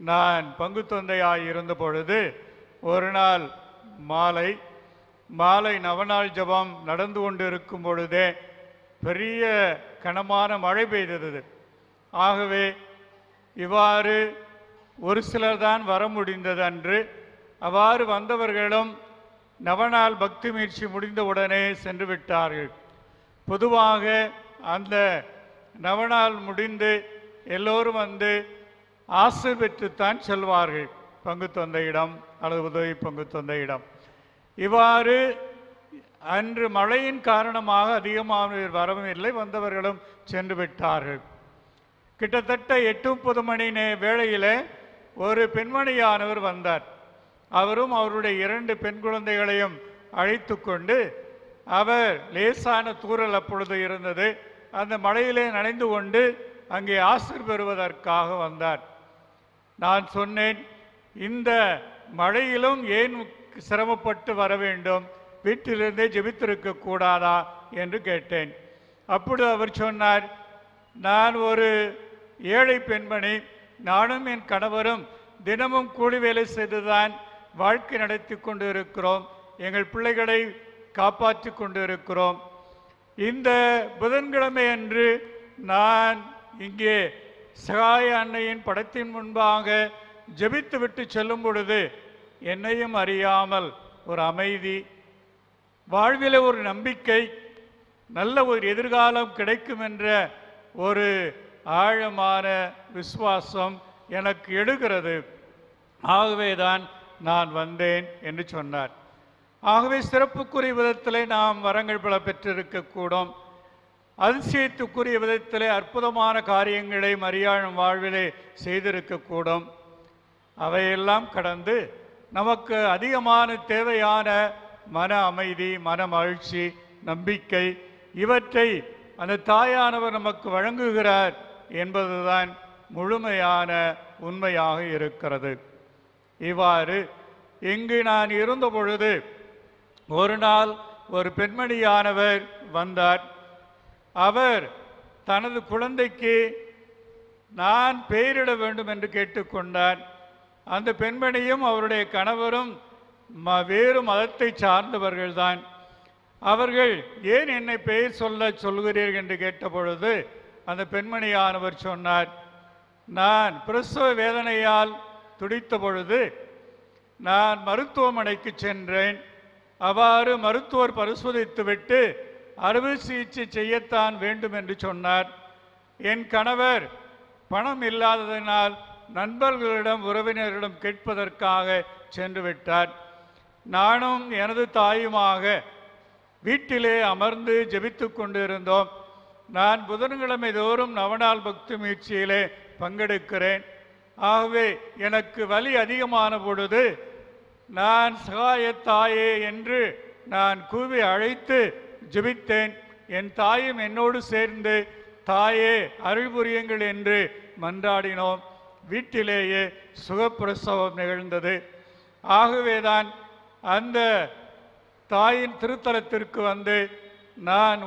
நான் பங்கு தொந்தையாய் இருந்த பொழுது ஒரு நாள் மாலை நவநாள் ஜபம் நடந்து கொண்டு இருக்கும் பொழுதே பெரிய கனமான மழை பெய்தது. ஆகவே இவ்வாறு ஒரு சிலர் தான் வர முடிந்தது அன்று. அவ்வாறு வந்தவர்களும் நவநாள் பக்தி முயற்சி முடிந்தவுடனே சென்று விட்டார்கள். பொதுவாக அந்த நவநாள் முடிந்து எல்லோரும் வந்து ஆசீர் பெற்றுத்தான் செல்வார்கள் பங்கு தொந்தையிடம் அல்லது உதவி பங்கு தொந்தையிடம். இவ்வாறு அன்று மழையின் காரணமாக அதிகமானவர் வரவும் இல்லை, வந்தவர்களும் சென்று விட்டார்கள். கிட்டத்தட்ட 8:30 மணி வேளையில் ஒரு பெண்மணியானவர் வந்தார். அவரும் அவருடைய 2 பெண் குழந்தைகளையும் அழைத்து கொண்டு, அவர் லேசான தூறல் அப்பொழுது இருந்தது, அந்த மழையிலே நனைந்து கொண்டு அங்கே ஆசீர் பெறுவதற்காக வந்தார். நான் சொன்னேன், இந்த மழையிலும் ஏன் சிரமப்பட்டு வர வேண்டும், வீட்டிலிருந்தே ஜெபித்திருக்க கூடாதா என்று கேட்டேன். அப்பொழுது அவர் சொன்னார், நான் ஒரு ஏழை பெண்மணி, நானும் என் கணவரும் தினமும் கூலி வேலை செய்துதான் வாழ்க்கை நடத்தி கொண்டு இருக்கிறோம், எங்கள் பிள்ளைகளை காப்பாற்றி கொண்டு இருக்கிறோம். இந்த புதன்கிழமை அன்று நான் இங்கே சகாய அன்னையின் படத்தின் முன்பாக ஜெபித்து விட்டு செல்லும் பொழுது என்னையும் அறியாமல் ஒரு அமைதி, வாழ்வில் ஒரு நம்பிக்கை, நல்ல ஒரு எதிர்காலம் கிடைக்கும் என்ற ஒரு ஆழமான விசுவாசம் எனக்கு எழுகிறது. ஆகவேதான் நான் வந்தேன் என்று சொன்னார். ஆகவே சிறப்புக்குரிய விதத்திலே நாம் வரங்கள் பல பெற்றிருக்கக்கூடும். அதிசயத்துக்குரிய விதத்திலே அற்புதமான காரியங்களை மரியாளும் வாழ்விலே செய்திருக்கக்கூடும். அவையெல்லாம் கடந்து நமக்கு அதிகமான தேவையான மன அமைதி, மன மகிழ்ச்சி, நம்பிக்கை, இவற்றை அந்த தாயானவர் நமக்கு வழங்குகிறார் என்பதுதான் முழுமையான உண்மையாக இருக்கிறது. இவ்வாறு இங்கு நான் இருந்த பொழுது ஒரு நாள் ஒரு பெண்மணியானவர் வந்தார். அவர் தனது குழந்தைக்கு நான் பெயரிட வேண்டும் என்று கேட்டுக்கொண்டார். அந்த பெண்மணியும் அவருடைய கணவரும் வேறு மதத்தை சார்ந்தவர்கள்தான். அவர்கள் ஏன் என்னை பெயர் சொல்கிறீர்கள் என்று கேட்டபொழுது அந்த பெண்மணியானவர் சொன்னார், நான் பிரசவ வேதனையால் துடித்த பொழுது நான் மருத்துவமனைக்கு சென்றேன். அவ்வாறு மருத்துவர் பரிசோதித்துவிட்டு அறுவை சிகிச்சை செய்யத்தான் வேண்டும் என்று சொன்னார். என் கணவர் பணம் இல்லாததினால் நண்பர்களிடம் உறவினரிடம் கேட்பதற்காக சென்று விட்டார். நானும் எனது தாயுமாக வீட்டிலே அமர்ந்து ஜெபித்து கொண்டிருந்தோம். நான் புதன்கிழமை தோறும் நவநாள் பக்தி முயற்சியிலே பங்கெடுக்கிறேன். ஆகவே எனக்கு வலி அதிகமான பொழுது நான் சகாய தாயே என்று நான் கூவி அழைத்து ஜெபித்தேன். என் தாயும் என்னோடு சேர்ந்து தாயே அருள் புரியுங்கள் என்று மன்றாடினோம். வீட்டிலேயே சுகப்பிரசவம் நிகழ்ந்தது. ஆகவேதான் அந்த தாயின் திருத்தலத்திற்கு வந்து நான்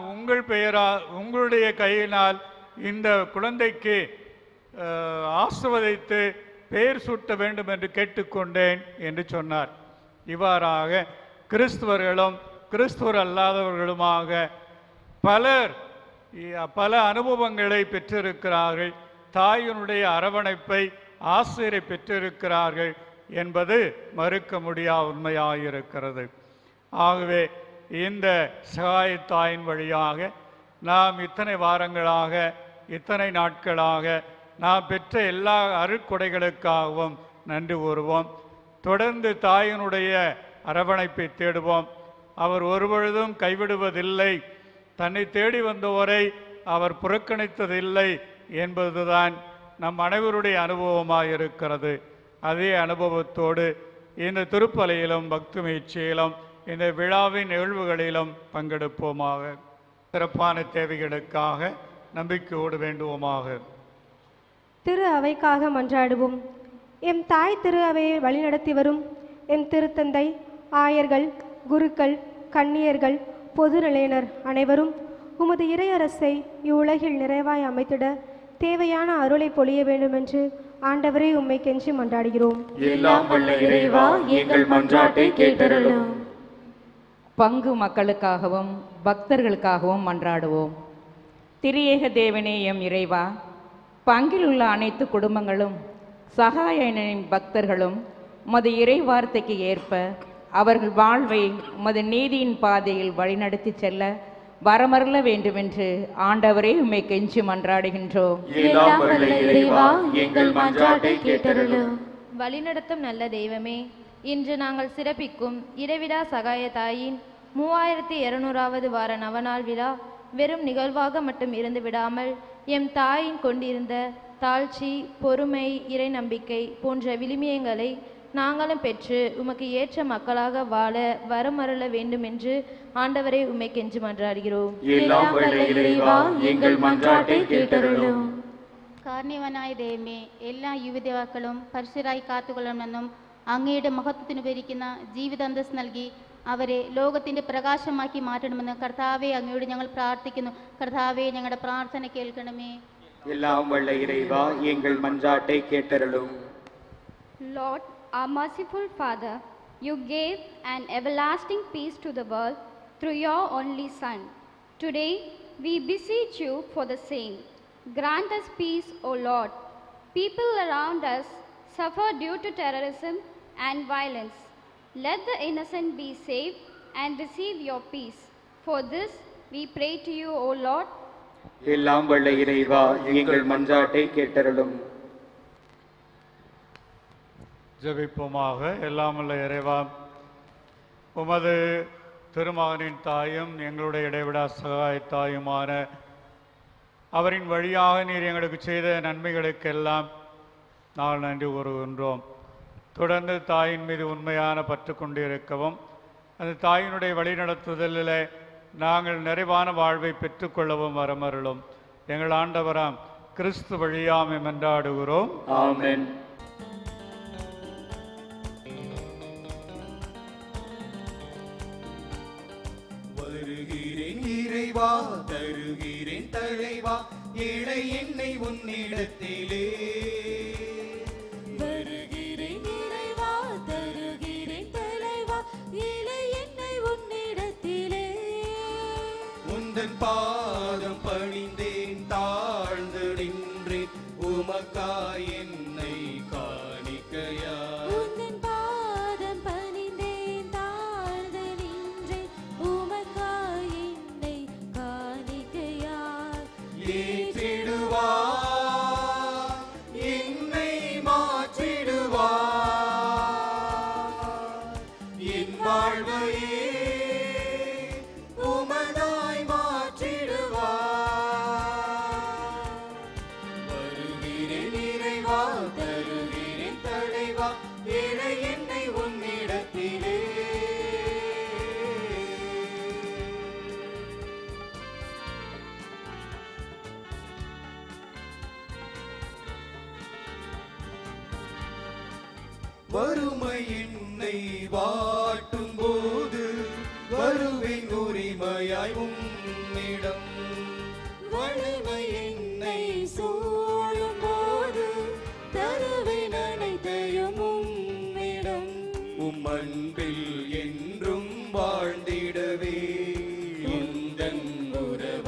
உங்களுடைய கையினால் இந்த குழந்தைக்கு ஆசிர்வதித்து பெயர் சூட்ட வேண்டும் என்று கேட்டுக்கொண்டேன் என்று சொன்னார். இவ்வாறாக கிறிஸ்துவர்களும் கிறிஸ்துவர் அல்லாதவர்களுமாக பலர் பல அனுபவங்களை பெற்றிருக்கிறார்கள், தாயினுடைய அரவணைப்பை ஆசிரியரை பெற்றிருக்கிறார்கள் என்பது மறுக்க முடியாத உண்மையாயிருக்கிறது. ஆகவே இந்த சகாயத்தாயின் வழியாக நாம் இத்தனை வாரங்களாக இத்தனை நாட்களாக நாம் பெற்ற எல்லா அருட்கொடைகளுக்காகவும் நன்றி கூறுவோம். தொடர்ந்து தாயினுடைய அரவணைப்பை தேடுவோம். அவர் ஒருபொழுதும் கைவிடுவதில்லை, தன்னை தேடி வந்தோரை அவர் புறக்கணித்ததில்லை என்பதுதான் நம் அனைவருடைய அனுபவமாக இருக்கிறது. அதே அனுபவத்தோடு இந்த திருப்பலியிலும் பக்தி முயற்சியிலும் இந்த விழாவின் நிகழ்வுகளிலும் பங்கெடுப்போமாக. சிறப்பான தேவைகளுக்காக நம்பிக்கையோடு வேண்டுவோமாக. திரு அவைக்காக மன்றாடுவோம். எம் தாய் திரு அவையை வழிநடத்தி வரும் எம் திருத்தந்தை, ஆயர்கள், குருக்கள், கன்னியர்கள், பொதுநிலையினர் அனைவரும் உமது இறையரசை இவ்வுலகில் நிறைவாய் அமைத்திட தேவையான அருளை பொழிய வேண்டுமென்று ஆண்டவரே உம்மை கெஞ்சி மன்றாடுகிறோம். எல்லாம் வல்ல இறைவா, எங்கள் மன்றாட்டை கேட்டருளும். பங்கு மக்களுக்காகவும் பக்தர்களுக்காகவும் மன்றாடுவோம். திரியேக தேவனே எம் இறைவா, பங்கில் உள்ள அனைத்து குடும்பங்களும் சகாயனின் பக்தர்களும் உமது இறை வார்த்தைக்கு ஏற்ப அவர்கள் வாழ்வை உமது நீதியின் பாதையில் வழிநடத்தி செல்ல வரமருள வேண்டுமென்று ஆண்டவரே உம்மை கெஞ்சி மன்றாடுகின்றோம். எல்லாம் வல்ல இறைவா, எங்கள் மன்றாட்டை கேட்டருளும். வழிநடத்தும் நல்ல தெய்வமே, இன்று நாங்கள் சிறப்பிக்கும் இறைவிடா சகாய தாயின் 3200வது வார நவநாள் விழா வெறும் நிகழ்வாக மட்டும் இருந்து விடாமல் எம் தாயின் கொண்டிருந்த தாழ்ச்சி, பொறுமை, இறை நம்பிக்கை போன்ற விழுமியங்களை நாங்களும் பெற்று உமக்கு ஏற்ற மக்களாக வாழ வரமருள வேண்டும் என்று ஆண்டவரை உம்மை கெஞ்சி மன்றாடுகிறோம். எல்லாம் வல்ல இறைவா, எங்கள் மன்றாட்டை கேட்டருளும். കാരുണ്യവാനായ ദൈവമേ, എല്ലാ യുവതിവാക്കളും പരിശുദ്ധരായി കാത്തുകൊള്ളണമെന്നും അങ്ങയുടെ മഹത്വത്തിന് ഉപകരിക്കുന്ന ജീവിതാന്തസ് നൽകി അവരെ ലോകത്തിന്റെ പ്രകാശമാക്കി മാറ്റണമെന്ന് കർത്താവെ അങ്ങയോട് ഞങ്ങൾ പ്രാർത്ഥിക്കുന്നു. കർത്താവെ, ഞങ്ങളുടെ പ്രാർത്ഥന കേൾക്കണമേ. எல்லாம் வல்ல இறைவா, எங்கள் மன்றாட்டை கேட்டருளும். Lord, our merciful Father, you gave an everlasting peace to the world through your only Son. Today, we beseech you for the same. Grant us peace, O Lord. People around us suffer due to terrorism and violence. Let the innocent be saved and receive your peace. For this, we pray to you, O Lord. எல்லாம் வல்ல இறைவா, எங்கள் மன்றாட்டை கேட்டருளும். ஜெபிப்போமாக. எல்லாம் வல்ல இறைவா, உமது திருமகனின் தாயும் எங்களுடைய இடைவிடா சகாய தாயுமான அவரின் வழியாக நீர் எங்களுக்கு செய்த நன்மைகளுக்கெல்லாம் நாங்கள் நன்றி கூறுகின்றோம். தொடர்ந்து தாயின் மீது உண்மையான பற்று கொண்டிருக்கவும் அந்த தாயினுடைய வழிநடத்துதலில் நாங்கள் நிறைவான வாழ்வை பெற்றுக்கொள்ளவும் வரமருளும். எங்கள் ஆண்டவராம் கிறிஸ்து வழியாமை மன்றாடுகிறோம். ஆமென். வருகிறேன் இறைவா, தருகிறேன் தலைவா, ஏழை என்னை உன்னிடத்திலே. வருகிறேன் இறைவா, தருகிறேன் தலைவா, ஏழை என்னை உன்னிடத்திலே. உந்தன் பாதம் பணிந்தேன், தாழ்ந்து நின்றேன், உமக்காய் என்னை காணிக்கையா. உந்தன் பாதம் பணிந்தேன், தாழ்ந்து நின்றேன், உமக்காய் என்னை காணிக்கையாய் ஏற்றிடுவார், என்னை மாற்றிடுவார், என் வாழ்வையே உமதாய் மாற்றிடுவார். வருகிறேன் இறைவா, தருகிறேன் தலைவா, ஏழை என்னை உன்னிடத்திலே. வறுமை என்னை வாட்டும் போது வருவேன் உரிமையாய் உம்மிடம். வலிமை என்னை சூழும் போது தருவேன் அனைத்தையும் உம்மிடம். உம் அன்பில் என்றும் வாழ்ந்திடவே உந்தன் உறவை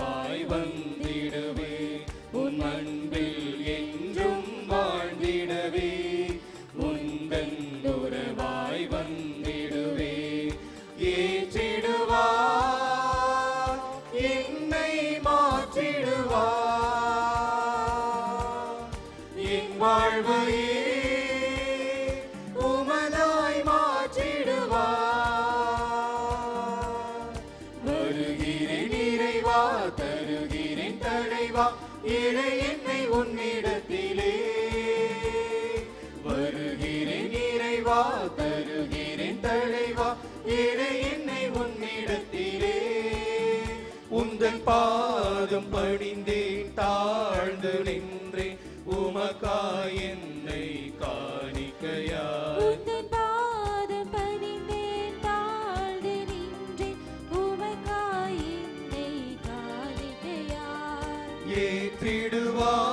உமக்காய் என்னை காணிக்கையாய் உந்தன் பாதம் பணிந்தேன் தாழ்ந்து நின்றேன் உமக்காய் என்னை காணிக்கையாய் ஏற்றிடுவார்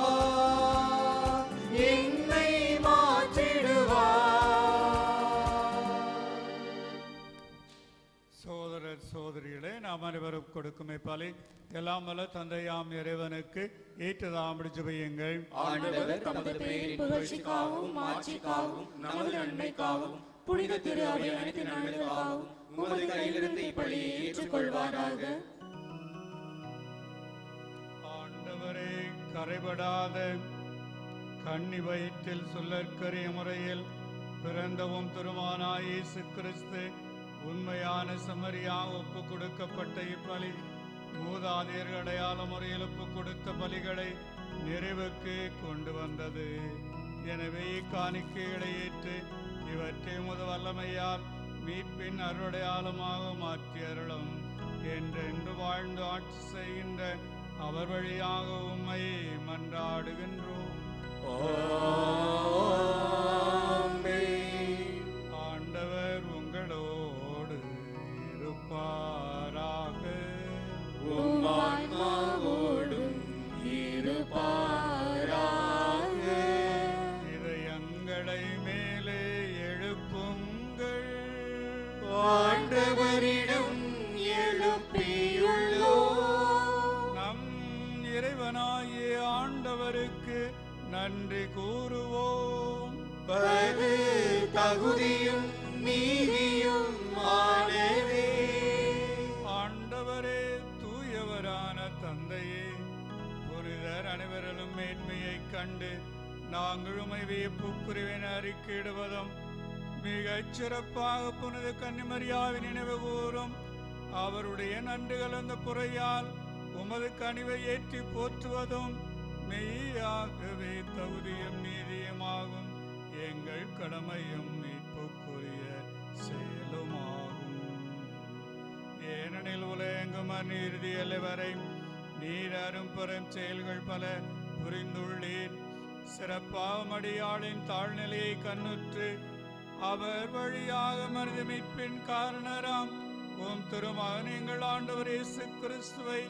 என்னை மாற்றிடுவார். சோதரர் சோதரிகளே, நாம் அனைவரும் கொடுக்குமே பலி எல்லாம் வல்ல தந்தையாம் இறைவனுக்கு ஏற்றதாம்படி ஜெபியுங்கள். ஆண்டவர் தமது பெயரின் புகழ்ச்சிக்காகவும் மாட்சிக்காகவும் நமது நன்மைக்காகவும் புனித திரு அவை அனைத்து நன்மைக்காகவும் உமது கையிலிருந்து இப்பலியை ஏற்றுக்கொள்வாராக. ஆண்டவரே, கரைபடாத கன்னி வயிற்றில் சொல்லற்கரிய முறையில் பிறந்தவும் திருமானாய் இயேசு கிறிஸ்து உண்மையான சமரியா ஒப்பு கொடுக்கப்பட்ட இப்பலி மூதாதையர்கள் அடையாள முறையில் ஒப்பு கொடுத்த பலிகளை நிறைவுக்கு கொண்டு வந்தது. எனவே இக்காணிக்கைகளை ஏற்று இவற்றை உமது வல்லமையால் மீட்பின் அருடையாளமாக மாற்றி அருளும். என்றென்று வாழ்ந்து ஆட்சி செய்கின்ற அவர் வழியாக உம்மை மன்றாடுகின்றோம். ஆண்டவர் உங்களோடு இருப்பாராக. உம் ஆன்மாவோடும் இருப்பாராக. இதயங்களை மேலே எழுப்புங்கள். ஆண்டவரிடம் எழுப்பியுள்ளோம். நம் இறைவனாகிய ஆண்டவருக்கு நன்றி கூறுவோம். அது தகுதியும் நீதியும் ஆனதே. ஆண்டவரே, தூயவரான தந்தையே, புனிதர் அனைவரிலும் மேன்மையைக் கண்டு நாங்கள் உமை வியப்புக்குரியவென அறிக்கையிடுவதும் மிகச் சிறப்பாக புனித கன்னிமரியாவின் நினைவு கூறும் அவருடைய நன்றி கலந்த குறையால் உமது கனிவை ஏற்றி போற்றுவதும் மெய்யாகவே தகுதியும் நீதியுமாகும். எங்கள் கடமையும் மீட்புக்குரிய செயலுமாகும். ஏனெனில் உலகெங்கும் அந்நிறுதி எல்லை வரை நீர் அரும் பெரும் செயல்கள் பல புரிந்துள்ளீர். சிறப்பாக மடியாளின் தாழ்நிலையை கண்ணுற்று அவர் வழியாக மனித மீட்பின் காரணராம் உம் திருமகன் எங்கள் ஆண்டவர் இயேசு கிறிஸ்துவை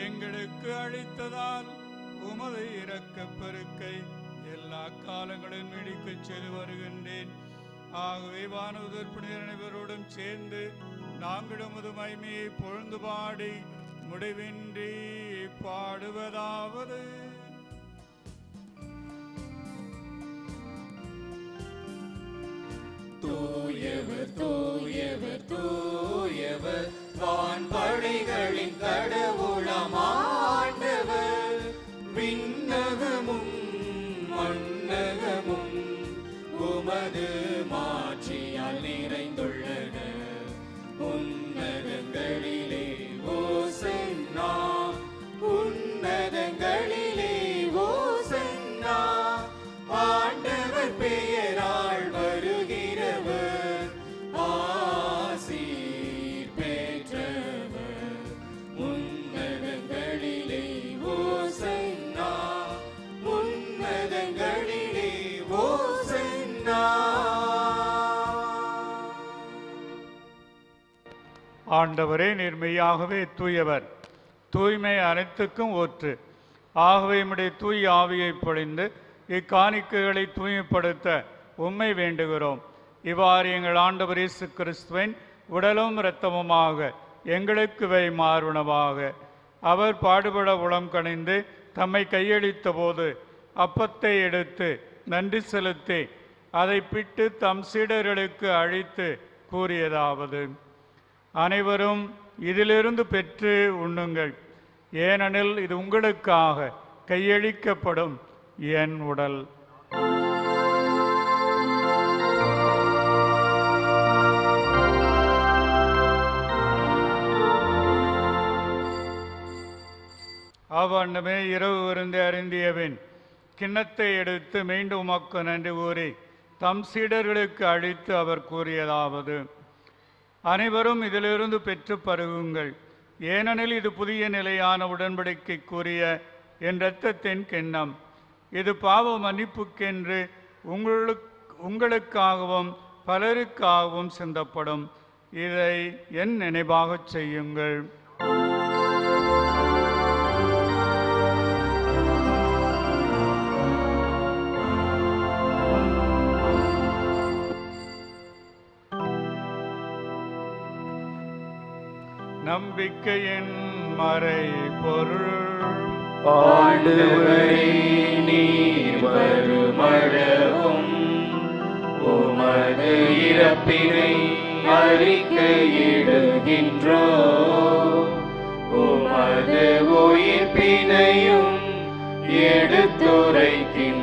எங்களுக்கு அளித்ததால் உமது இரக்கப் பெருக்கை எல்லா காலங்களிலும் நீடிக்கச் செய்து வருகின்றேன். ஆகவே வானதூதர் புனிதர் அனைவரோடும் சேர்ந்து நாங்கள் உமது மகிமையை புகழ்ந்து பாடி முடிவின்றி பாடுவதாவது: தூயவர் தூயவர் தூயவர் வான்படைகளின் கடவுளாம் ஆண்டவர். விண்ணகமும் மண்ணகமும் உமது மாட்சியால் நிறைந்துள்ளன. உன்னதங்களிலே ஓசன்னா, உன்னதங்களிலே ஓசன்னா. ஆண்டவர் பெயரால் வருகிறவர் ஆசீர் பெற்றவர். உன்னதங்களிலே ஓசன்னா, உன்னதங்களிலே ஓசன்னா. ஆண்டவரே, நீர் மெய்யாகவே தூயவர், தூய்மை அனைத்துக்கும் ஊற்று. ஆகவே உம்முடைய தூய ஆவியை பொழிந்து இக்காணிக்கைகளை தூய்மைப்படுத்த உம்மை வேண்டுகிறோம். இவ்வாறு எங்கள் ஆண்டவர் இயேசு கிறிஸ்துவின் உடலும் இரத்தமுமாக எங்களுக்கு வை மாறுணவாக. அவர் பாடுபட உளம் கணிந்து தம்மை கையளித்த போது அப்பத்தை எடுத்து நன்றி செலுத்தி அதை பிட்டு தம் சீடர்களுக்கு அழித்து கூறியதாவது: அனைவரும் இதிலிருந்து பெற்று உண்ணுங்கள், ஏனெனில் இது உங்களுக்காக கையளிக்கப்படும் என் உடல். அவ்வண்ணமே இரவு விருந்து அருந்தியபின் கிண்ணத்தை எடுத்து மீண்டும் உமக்கு நன்றி கூறி தம் சீடர்களுக்கு அளித்து அவர் கூறியதாவது: அனைவரும் இதிலிருந்து பெற்று பருகுங்கள், ஏனெனில் இது புதிய நிலையான உடன்படிக்கைக்குரிய என் இரத்தத்தின் கிண்ணம். இது பாவ மன்னிப்புக்கென்று உங்களுக்காகவும் பலருக்காகவும் சிந்தப்படும். இதை என் நினைவாகச் செய்யுங்கள். நம்பிக்கையின் மறை பொருள். ஆண்டவரே, நீர் வருமளவும் உமது இறப்பினை அறிக்கையிடுகின்றோ, உமது உயிர்ப்பினையும் எடுத்துரைக்கின்றோ.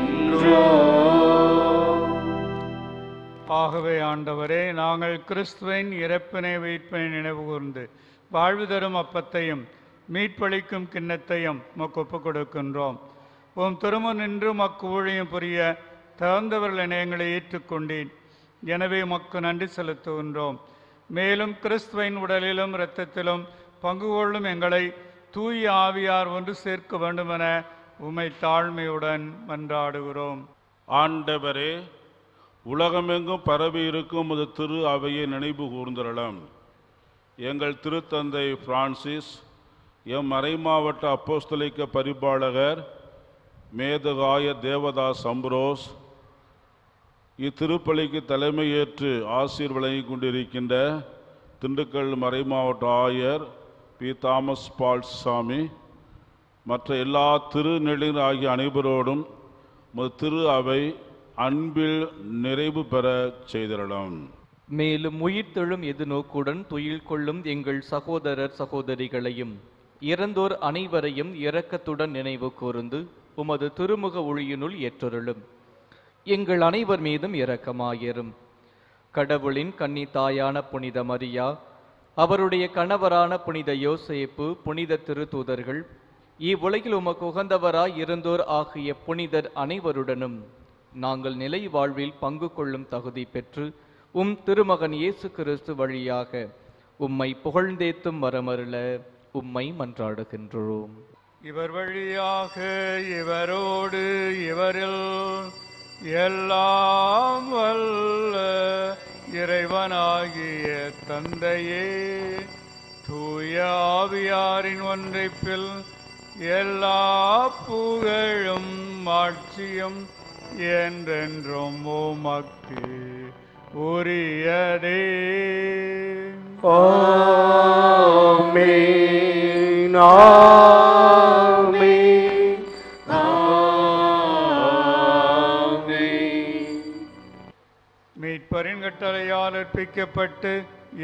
ஆகவே ஆண்டவரே, நாங்கள் கிறிஸ்துவின் இறப்பினை உயிர்ப்பினை நினைவு கூர்ந்து வாழ்வு தரும் அப்பத்தையும் மீட்பளிக்கும் கிண்ணத்தையும் உமக்கு ஒப்புக் கொடுக்கின்றோம். உம் திருமுன் நின்று மக்கு ஊழியம் புரிய தகுந்தவர்கள் இணையங்களை ஏற்றுக்கொண்டேன். எனவே உமக்கு நன்றி செலுத்துகின்றோம். மேலும் கிறிஸ்துவின் உடலிலும் இரத்தத்திலும் பங்கு கொள்ளும் எங்களை தூய ஆவியார் ஒன்று சேர்க்க வேண்டுமென உம்மை தாழ்மையுடன் மன்றாடுகிறோம். ஆண்டவரே, உலகமெங்கும் பரவி இருக்கும் ஒரு திரு அவையை நினைவு கூர்ந்தரலாம். எங்கள் திருத்தந்தை பிரான்சிஸ், எம் மறைமாவட்ட அப்போஸ்தலிக்க பரிபாலகர் மேதகாய தேவதாஸ் அம்ப்ரோஸ், இத்திருப்பலிக்கு தலைமையேற்று ஆசீர் வழங்கி கொண்டிருக்கின்ற திண்டுக்கல் மறைமாவட்ட ஆயர் பி. தாமஸ் பால் சாமி, மற்ற எல்லா திருநிலையினர் ஆகிய அனைவரோடும் திரு அவை அன்பில் நிறைவு பெற செய்திடலாம். மேலும் உயிர்த்தெழும் எதிர்நோக்குடன் துயில் கொள்ளும் எங்கள் சகோதரர் சகோதரிகளையும் இறந்தோர் அனைவரையும் இரக்கத்துடன் நினைவு கூர்ந்து உமது திருமுக ஒளியினுள் ஏற்றருளும். எங்கள் அனைவர் மீதும் இரக்கமாயிரும். கடவுளின் கன்னி தாயான புனித மரியா, அவருடைய கணவரான புனித யோசேப்பு, புனித திருத்தூதர்கள், இவ்வுலகில் உமக்கு உகந்தவராய் இருந்தோர் ஆகிய புனிதர் அனைவருடனும் நாங்கள் நிலை வாழ்வில் பங்கு கொள்ளும் தகுதி பெற்று உம் திருமகன் இயேசு கிறிஸ்து வழியாக உம்மை புகழ்ந்தேத்தும் வரமருள உம்மை மன்றாடுகின்றோம். இவர் வழியாக இவரோடு இவரில் எல்லாம் வல்ல இறைவனாகிய தந்தையே, தூய ஆவியாரின் ஒன்றைப்பில் எல்லா புகழும் ஆட்சியும் என்றென்றும் உமக்கு உரியதே. ஆமென், ஆமென், ஆமென். மீட்பரின் கட்டளையால் அர்ப்பிக்கப்பட்டு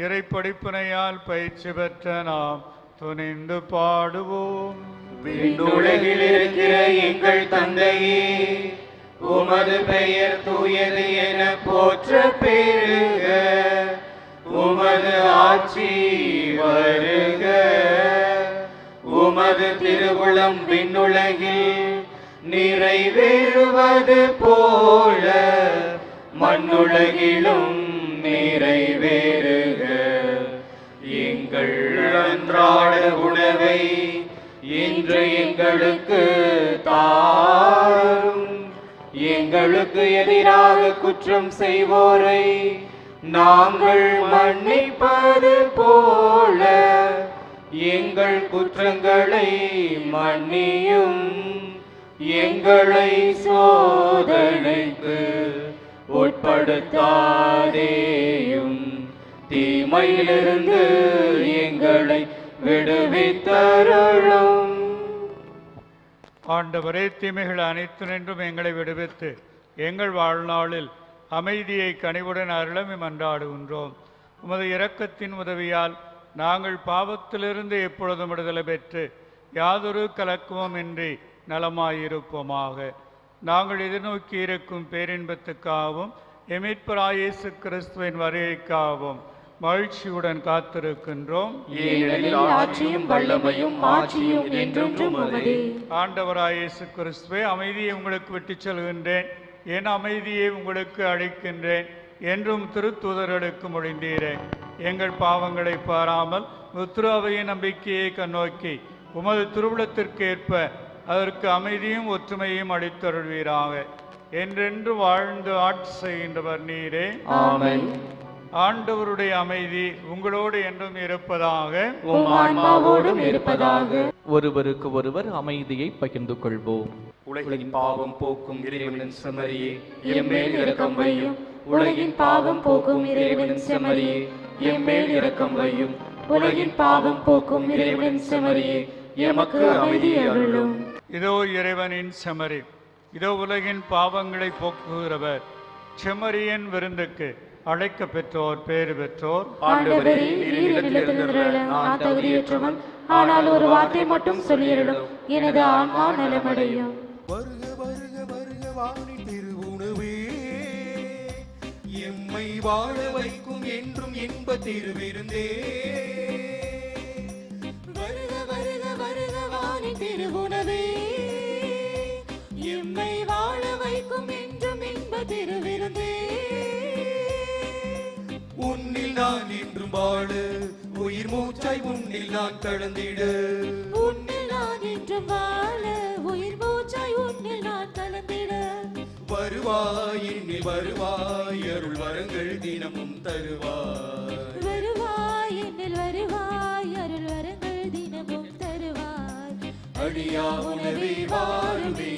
இறை படிப்பினையால் பயிற்சி பெற்ற நாம் துணிந்து பாடுவோம். விண்ணுலகில் இருக்கிற எங்கள் தந்தையே, உமது பெயர் தூயது என போற்ற பெருக, உமது ஆட்சி வருக, உமது திருவுளம் விண்ணுலகில் நிறைவேறுவது போல மண்ணுலகிலும் நிறைவேறுக. எங்கள் அன்றாட உணவை இன்று எங்களுக்கு தாரும். எங்களுக்கு எதிராக குற்றம் செய்வோரை நாங்கள் மன்னிப்பது போல எங்கள் குற்றங்களை மன்னியும். எங்களை சோதனைக்கு உட்படுத்தாதேயும், தீமையிலிருந்து எங்களை விடுவித்தருளும். ஆண்டவரே, தீமைகள் அனைத்து நின்றும் எங்களை விடுவித்து எங்கள் வாழ்நாளில் அமைதியை கனிவுடன் அருளமை மன்றாடுகின்றோம். உமது இரக்கத்தின் உதவியால் நாங்கள் பாவத்திலிருந்து எப்பொழுதும் விடுதலை பெற்று யாதொரு கலக்கமும் இன்றி நலமாயிருப்போமாக. நாங்கள் எதிர்நோக்கி இருக்கும் பேரின்பத்துக்காகவும் எமீட்பராகிய இயேசு கிறிஸ்துவின் வருகைக்காகவும் மகிழ்ச்சியுடன் காத்திருக்கின்றோம். ஆட்சியும் வல்லமையும் மாட்சியும் என்றென்றும் உமதே. ஆண்டவராகிய இயேசு கிறிஸ்துவே, அமைதியை உங்களுக்கு விட்டுச் செல்கின்றேன், என் அமைதியை உங்களுக்கு அளிக்கின்றேன் என்றும் திருத்தூதர்களுக்கு மொழிந்தீரே. எங்கள் பாவங்களை பாராமல் திரு அவையின் நம்பிக்கையை கண்ணோக்கி உமது திருவுளத்திற்கு ஏற்ப அதற்கு அமைதியும் ஒற்றுமையும் அளித்தருள்வீராக. என்றென்று வாழ்ந்து ஆட்சி செய்கின்றவர் நீரே. ஆமென். ஆண்டவருடைய அமைதி உங்களோடு என்றும் இருப்பதாக. உம் ஆன்மாவோடும் இருப்பதாக. ஒருவருக்கு ஒருவர் அமைதியை பகிர்ந்து கொள்வோம். உலகின் பாவம் போக்கும் இறைவனின் செம்மறியே, எம்மேல் இரக்கம் வையும். உலகின் பாவம் போக்கும் இறைவனின் செம்மறியே, எம்மேல் இரக்கம் வையும். உலகின் பாவம் போக்கும் இறைவனின் செம்மறியே, எமக்கு அமைதி அருளும். இதோ இறைவனின் செம்மறி, இதோ உலகின் பாவங்களை போக்குகிறவர். செம்மறியின் விருந்துக்கு அழைக்க பெற்றோர் பேறு பெற்றோர். ஆண்டவரே, நீர் என்னிடத்திலிருந்து நான் தகுதியற்றவன். ஆனால் ஒரு வார்த்தை மட்டும் சொல்லியருளும், எனது ஆன்மா நலமடையும். வருக வருக வருக வாணி திருவுணவே, எம்மை வாழ வைக்கும் என்றும் இன்ப திருவிருந்தே. வருக வருக வருக வாணி திருவுணவே, எம்மை வாழ வைக்கும் என்றும் இன்ப திருவிருந்தே. உன்னில் நான் என்றும் வாழ, உயிர் மூச்சாய் உன்னில் நான் கலந்திட. உன்னில் நான் என்றும் வாழ, உயிர் மூச்சாய் உன்னில் நான் கலந்திட. வருவாய் என்னில் வருவாய், அருள் வரங்கள் தினமும் தருவாய். வருவாய் என்னில் வருவாய், அருள் வரங்கள் தினமும் தருவாய். அடியா உணவே வாருமே,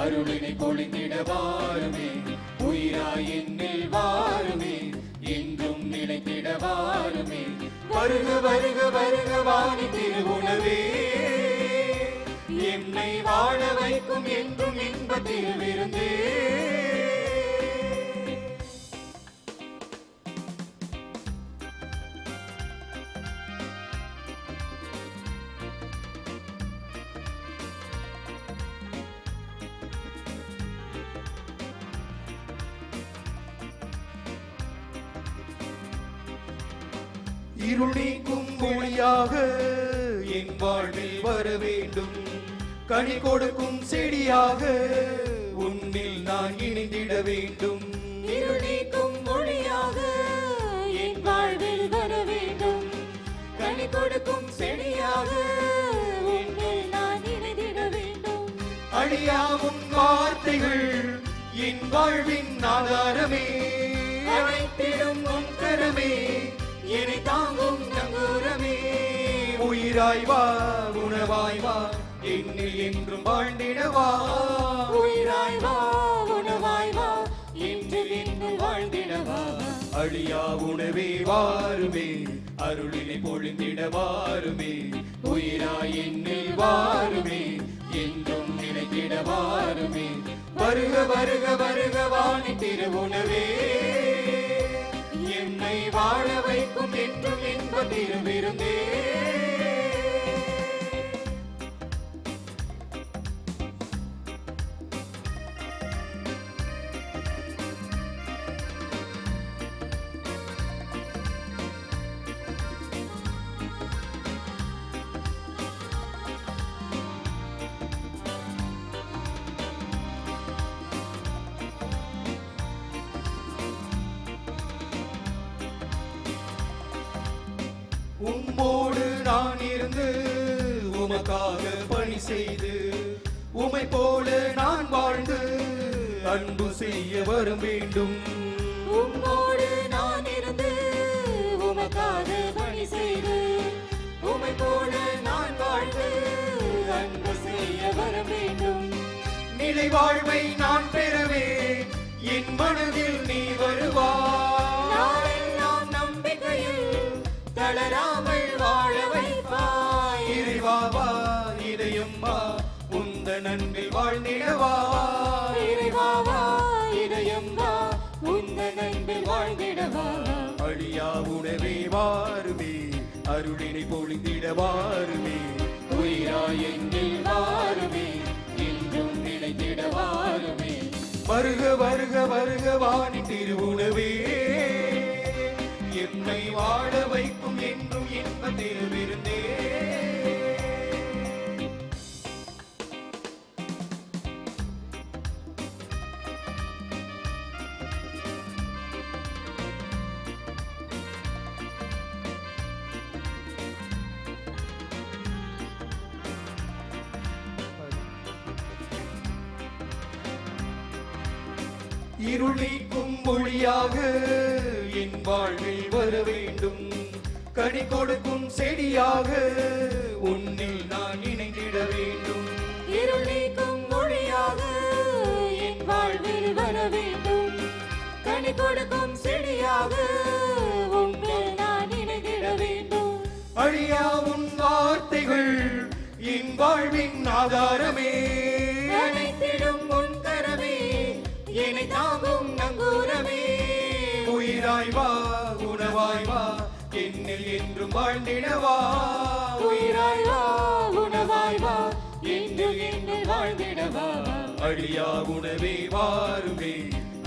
அருளினை பொழிந்திட வாருமே. உயிராய் என்னில் வாருமே, என்றும் நிலைத்திட வாருமே. வருக வருக வருக வாணி திருவுணவே, என்னை வாழ வைக்கும் என்றும் இன்ப திருவிருந்தே. இருள் நீக்கும் ஒளியாக என் வாழ்வில் வர வேண்டும். கனி கொடுக்கும் செடியாக உன்னில் நான் இணைந்திட வேண்டும். இருள் நீக்கும் ஒளியாக என் வாழ்வில் வர வேண்டும். கனி கொடுக்கும் செடியாக உன்னில் நான் இணைந்திட வேண்டும். அழியாவும் வார்த்தைகள் என் வாழ்வின் ஆதாரமே. அனைத்திடும் உன் கரமே, என்னை தாங்கும் நங்கூரமே. உயிராய் வா, உணவாய் வா, என்னில் என்றும் வாழ்ந்திடவா. உயிராய் வா, உணவாய் வா, என்று என்னில் வாழ்ந்திடவா. அழியா உணவே வாருமே, அருளினை பொழிந்திட வாருமே. உயிராய் என்னில் வாருமே, என்றும் நினைத்திட வாருமே. வருக வருக வருக வாணி திருவுணவே, என்னை வாழ வைக்கும் என்றும் இன்ப திருவிருந்தே. உம்மோடு நான் இருந்து உமக்காக பணி செய்து, உமை போல நான் வாழ்ந்து அன்பு செய்ய வர வேண்டும். உம்மோடு நான் இருந்து உமக்காக பணி செய்து, உமை போல நான் வாழ்ந்து அன்பு செய்ய வர வேண்டும். நிலை வாழ்வை நான் பெறவே என் மனதில் நீ வருவாய். நாளெல்லாம் நம்பிக்கையில் தளராமல் வாழ வைப்பாய். இறைவாவா இதயம் வா, உந்த நன்பில் வாழ்ந்திடவா. இறைவாவா இதயம் வா, உந்த நன்பில் வாழ்ந்திடவா. அழியா உணவே வாருமே, அருளினை பொழிந்திட வாருமே. உயிராய் என்னில் வாருமே, என்றும் நினைத்திட வாருமே. வருக வருக வருக வாணி திருவுணவே, என்னை வாழ வைக்கும் என்றும் இன்ப திருவிருந்தே. இருள் நீக்கும் ஒளியாக என் வாழ்வில் வர வேண்டும். கனி கொடுக்கும் செடியாக உன்னில் நான் இணைந்திட வேண்டும். இருள் நீக்கும் ஒளியாக என் வாழ்வில் வர வேண்டும். கனி கொடுக்கும் செடியாக உன்னில் நான் இணைந்திட வேண்டும். அழியா உன் வார்த்தைகள் என் வாழ்வின் ஆதாரமே. அனைத்திடும் உன் கரமே என்னை தாங்கும் நங்கூரமே. உயிராய் வா உணவாய் வா என்னில் என்றும் வாழ்ந்திடவா. உயிராய் வா உணவாய் வா என்னில் என்னில் வாழ்ந்திடவா. அழியா உணவே வாருமே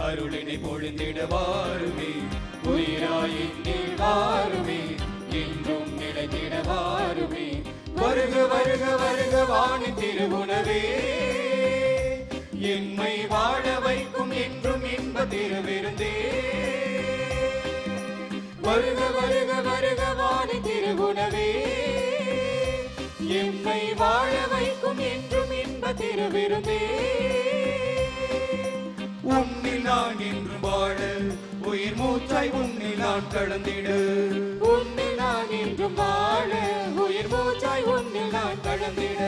அருளினை பொழிந்திட வாருமே. உயிராய் என்னில் வாருமே என்றும் நிலைத்திட வாருமே. வருக வருக வருக வாணி திருவுணவே எம்மை வாழ வைக்கும் என்றும் இன்ப திருவிருந்தே. வருக வருக வருக வாணி திருவுணவே எம்மை வாழ வைக்கும் என்றும் இன்ப திருவிருந்தே. உன்னில் நான் என்றும் வாழ உயிர் மூச்சாய் உன்னில் நான் கலந்திட. உன்னில் நான் என்றும் வாழ உயிர் மூச்சாய் உன்னில் நான் கலந்திட.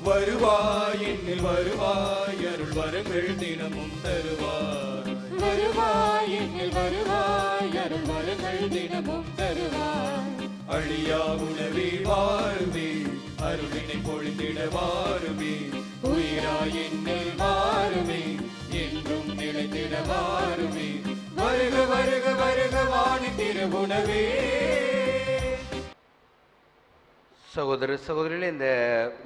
வருவாய் என்னில் வருவாய் அருள் வரங்கள் தினமும் தருவாய். வருவாய் என்னில் வருவாய் அருள் வரங்கள் தினமும் தருவாய். அழியா உணவே வாருமே அருளினை பொழிந்திட வாருமே. உயிராய் என்னில் வாருமே என்றும் நிலைத்திட வாருமே. வருக வருக வருக வாணி திருவுணவே. சகோதர சகோதரிகளே, இந்த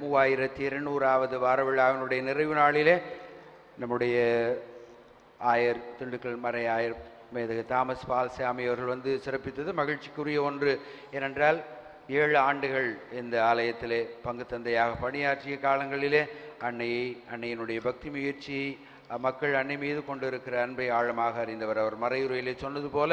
3200வது வார விழாவினுடைய நிறைவு நாளிலே நம்முடைய ஆயர் திண்டுக்கல் மறை ஆயர் மேதகு தாமஸ் பால்சாமி அவர்கள் வந்து சிறப்பித்தது மகிழ்ச்சிக்குரிய ஒன்று. ஏனென்றால் 7 ஆண்டுகள் இந்த ஆலயத்திலே பங்கு தந்தையாக பணியாற்றிய காலங்களிலே அன்னையினுடைய பக்தி முயற்சியை மக்கள் அன்னை மீது கொண்டிருக்கிற அன்பை ஆழமாக அறிந்தவர். அவர் மறையுரையிலே சொன்னது போல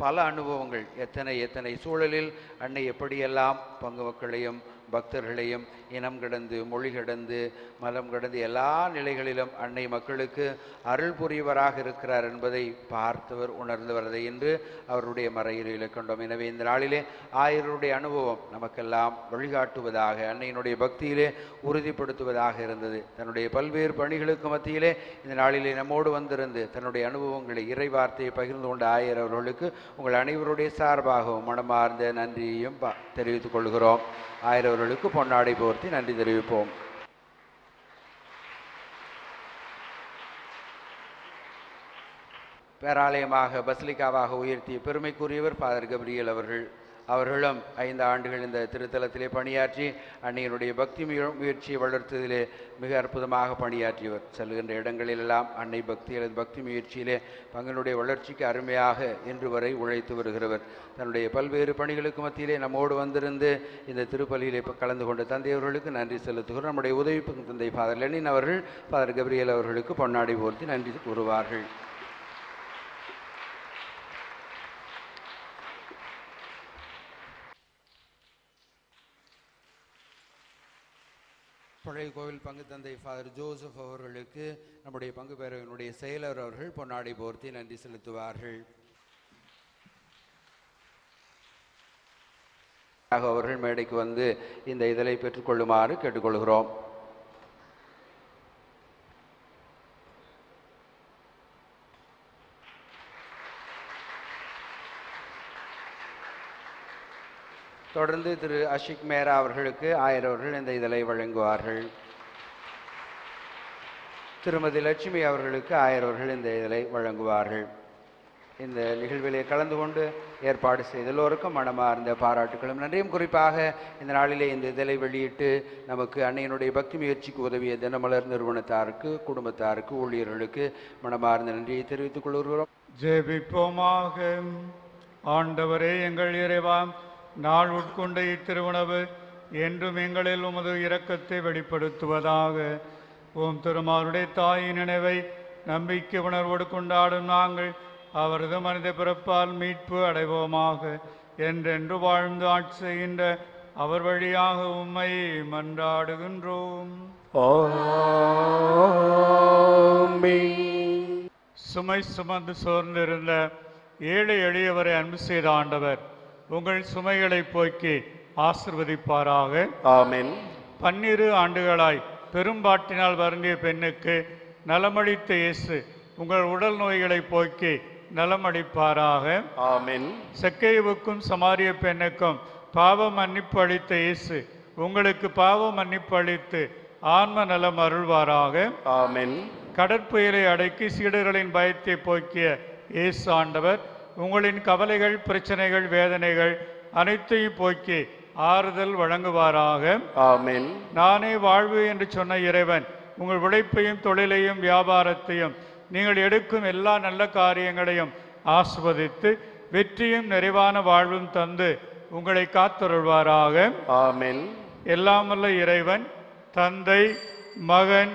பல அனுபவங்கள், எத்தனை சூழலில் அன்னை எப்படியெல்லாம் பங்கு மக்களையும் பக்தர்களையும் இனம் கடந்து மொழி கடந்து மதம் கடந்து எல்லா நிலைகளிலும் அன்னை மக்களுக்கு அருள் புரியவராக இருக்கிறார் என்பதை பார்த்தவர் உணர்ந்தவரதை என்று அவருடைய மறையுரையிலே கண்டோம். எனவே இந்த நாளிலே ஆயருடைய அனுபவம் நமக்கெல்லாம் வழிகாட்டுவதாக, அன்னையினுடைய பக்தியிலே உறுதிப்படுத்துவதாக இருந்தது. தன்னுடைய பல்வேறு பணிகளுக்கு மத்தியிலே இந்த நாளிலே நம்மோடு வந்திருந்து தன்னுடைய அனுபவங்களை இறை வார்த்தையை பகிர்ந்து கொண்ட ஆயர் அவர்களுக்கு உங்கள் அனைவருடைய சார்பாகவும் மனமார்ந்த நன்றியையும் தெரிவித்துக் கொள்கிறோம். ஆயர் அவர்களுக்கு பொன்னாடை போர்த்தி நன்றி தெரிவிப்போம். பேராலயமாக பசிலிக்காவாக உயர்த்திய பெருமைக்குரியவர் ஃபாதர் கப்ரியல் அவர்களும் 5 ஆண்டுகள் இந்த திருத்தலத்திலே பணியாற்றி அன்னையினுடைய பக்தி முயற்சியை வளர்த்ததிலே மிக அற்புதமாக பணியாற்றியவர். செல்கின்ற இடங்களிலெல்லாம் அன்னை பக்தி முயற்சியிலே பங்கினுடைய வளர்ச்சிக்கு அருமையாக இன்று வரை உழைத்து வருகிறவர். தன்னுடைய பல்வேறு பணிகளுக்கு மத்தியிலே நம்மோடு வந்திருந்து இந்த திருப்பலியிலே கலந்து கொண்ட தந்தையவர்களுக்கு நன்றி செலுத்துகிறோம். நம்முடைய உதவி தந்தை ஃபாதர் லெனின் அவர்கள் ஃபாதர் கப்ரியல் அவர்களுக்கு பொன்னாடை போர்த்தி நன்றி கூறுவார்கள். பழைய கோவில் பங்கு தந்தை ஃபாதர் ஜோசப் அவர்களுக்கு நம்முடைய பங்கு பேரவையினுடைய செயலர் அவர்கள் பொன்னாடை போர்த்தி நன்றி செலுத்துவார்கள். அவர்கள் மேடைக்கு வந்து இந்த இதழை பெற்றுக்கொள்ளுமாறு கேட்டுக்கொள்கிறோம். தொடர்ந்து திரு அஷிக் மேரா அவர்களுக்கு ஆயர் அவர்கள் இந்த இதழை வழங்குவார்கள். திருமதி லட்சுமி அவர்களுக்கு ஆயர் அவர்கள் இந்த இதழை வழங்குவார்கள். இந்த நிகழ்விலே கலந்து கொண்டு ஏற்பாடு செய்த எல்லோருக்கும் மனமார்ந்த பாராட்டுகளும் நன்றியும். குறிப்பாக இந்த நாளிலே இந்த இதழை வெளியிட்டு நமக்கு அன்னையினுடைய பக்தி முயற்சிக்கு உதவிய தினமலர் நிறுவனத்தாருக்கு, குடும்பத்தாருக்கு, ஊழியர்களுக்கு மனமார்ந்த நன்றியை தெரிவித்துக் கொள்கிறோம். ஜெபிப்போமாக. ஆண்டவரே எங்கள் இறைவா, நாள் உட்கொண்ட இத்திருவுணவு என்றும் எங்களில் உமது இரக்கத்தை வெளிப்படுத்துவதாக. ஓம் திருமாருடைய தாயின் நினைவை நம்பிக்கை உணர்வோடு கொண்டாடும் நாங்கள் அவரது மனித பிறப்பால் மீட்பு அடைவோமாக. என்றென்று வாழ்ந்து ஆட்சி செய்கின்ற அவர் வழியாக உம்மை மன்றாடுகின்றோம். சுமை சுமந்து சோர்ந்திருந்த ஏழை எளியவரை அன்பு செய்த ஆண்டவர் உங்கள் சுமைகளை போக்கி ஆசிர்வதிப்பாராக. ஆமென். 12 ஆண்டுகளாய் பெரும்பாட்டினால் வருந்திய பெண்ணுக்கு நலமளித்த இயேசு உங்கள் உடல் நோய்களை போக்கி நலமளிப்பாராக. ஆமென். செக்கேயுவுக்கும் சமாரிய பெண்ணுக்கும் பாவ மன்னிப்பு அளித்த இயேசு உங்களுக்கு பாவ மன்னிப்பு அளித்து ஆன்ம நலம் அருள்வாராக. ஆமென். கடற்புயலை அடக்கி சீடர்களின் பயத்தை போக்கிய இயேசு ஆண்டவர் உங்களின் கவலைகள், பிரச்சனைகள், வேதனைகள் அனைத்தையும் போக்கி ஆறுதல் வழங்குவாராக. ஆமென். நானே வாழ்வு என்று சொன்ன இறைவன் உங்கள் உழைப்பையும் தொழிலையும் வியாபாரத்தையும் நீங்கள் எடுக்கும் எல்லா நல்ல காரியங்களையும் ஆஸ்வதித்து வெற்றியும் நிறைவான வாழ்வும் தந்து உங்களை காத்தருள்வாராக. ஆமென். எல்லாமல்ல இறைவன் தந்தை, மகன்,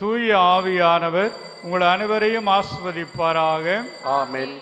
தூய ஆவியானவர் உங்கள் அனைவரையும் ஆஸ்வதிப்பாராக. ஆமென்.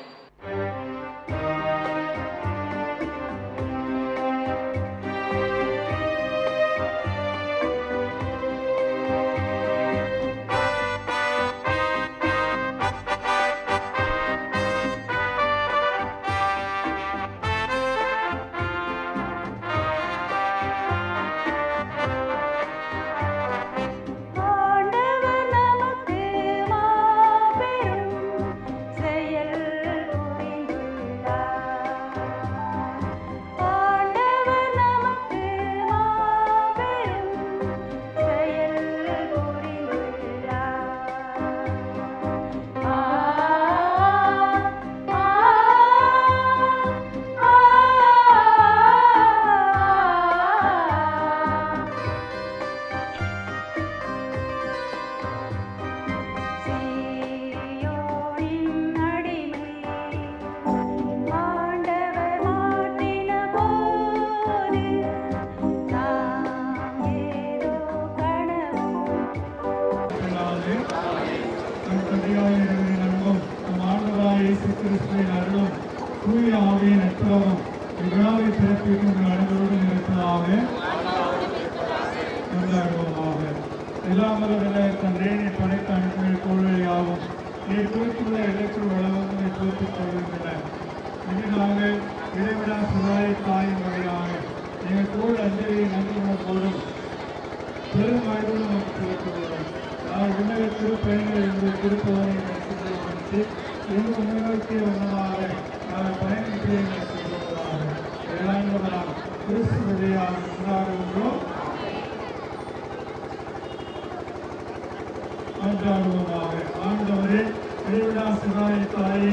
ஆண்டவரே இறைவிடா சிவாய தாயே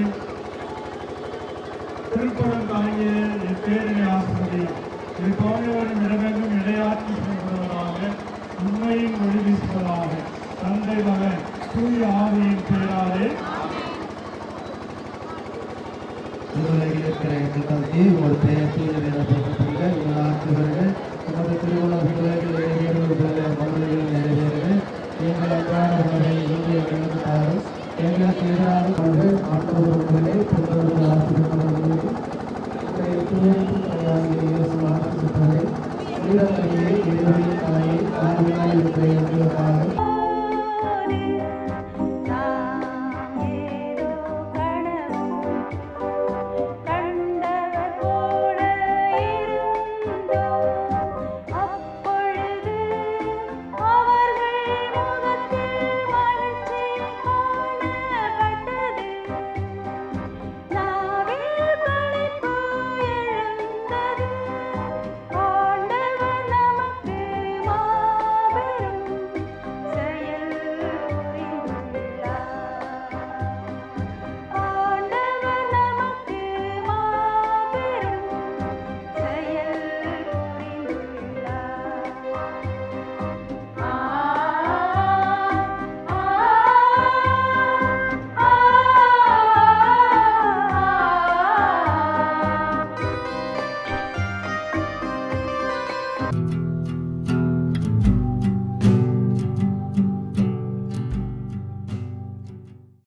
திருப்படம் தாங்கிய எப்பேரனை ஆசிரியை இப்போதையோடும் இடமெங்கும் இடையாற்றி செல்வதாக உண்மையின் ஒளி வீசுவதாக தந்தை மகன் தூய ஆவியின் பெயராலே இருக்கிற எங்கள் தந்தை உங்கள் பெயர் தூயப்படுக உங்கள் ஆட்சி வருக உமது திருவுள்ள மகளிர்கள் நிறைவேறுக எங்கள் அன்றாட உணவை இங்கே எங்களுக்கு தாரும் எங்களுக்கு எதிராக கொள்கள் ஆண்டவர்களே பெற்றோர்கள் ஆசிரியர்களுக்கு இறைவனையே இறைவனின் தாயை ஆவியாய் இருக்கிற எங்களுக்காக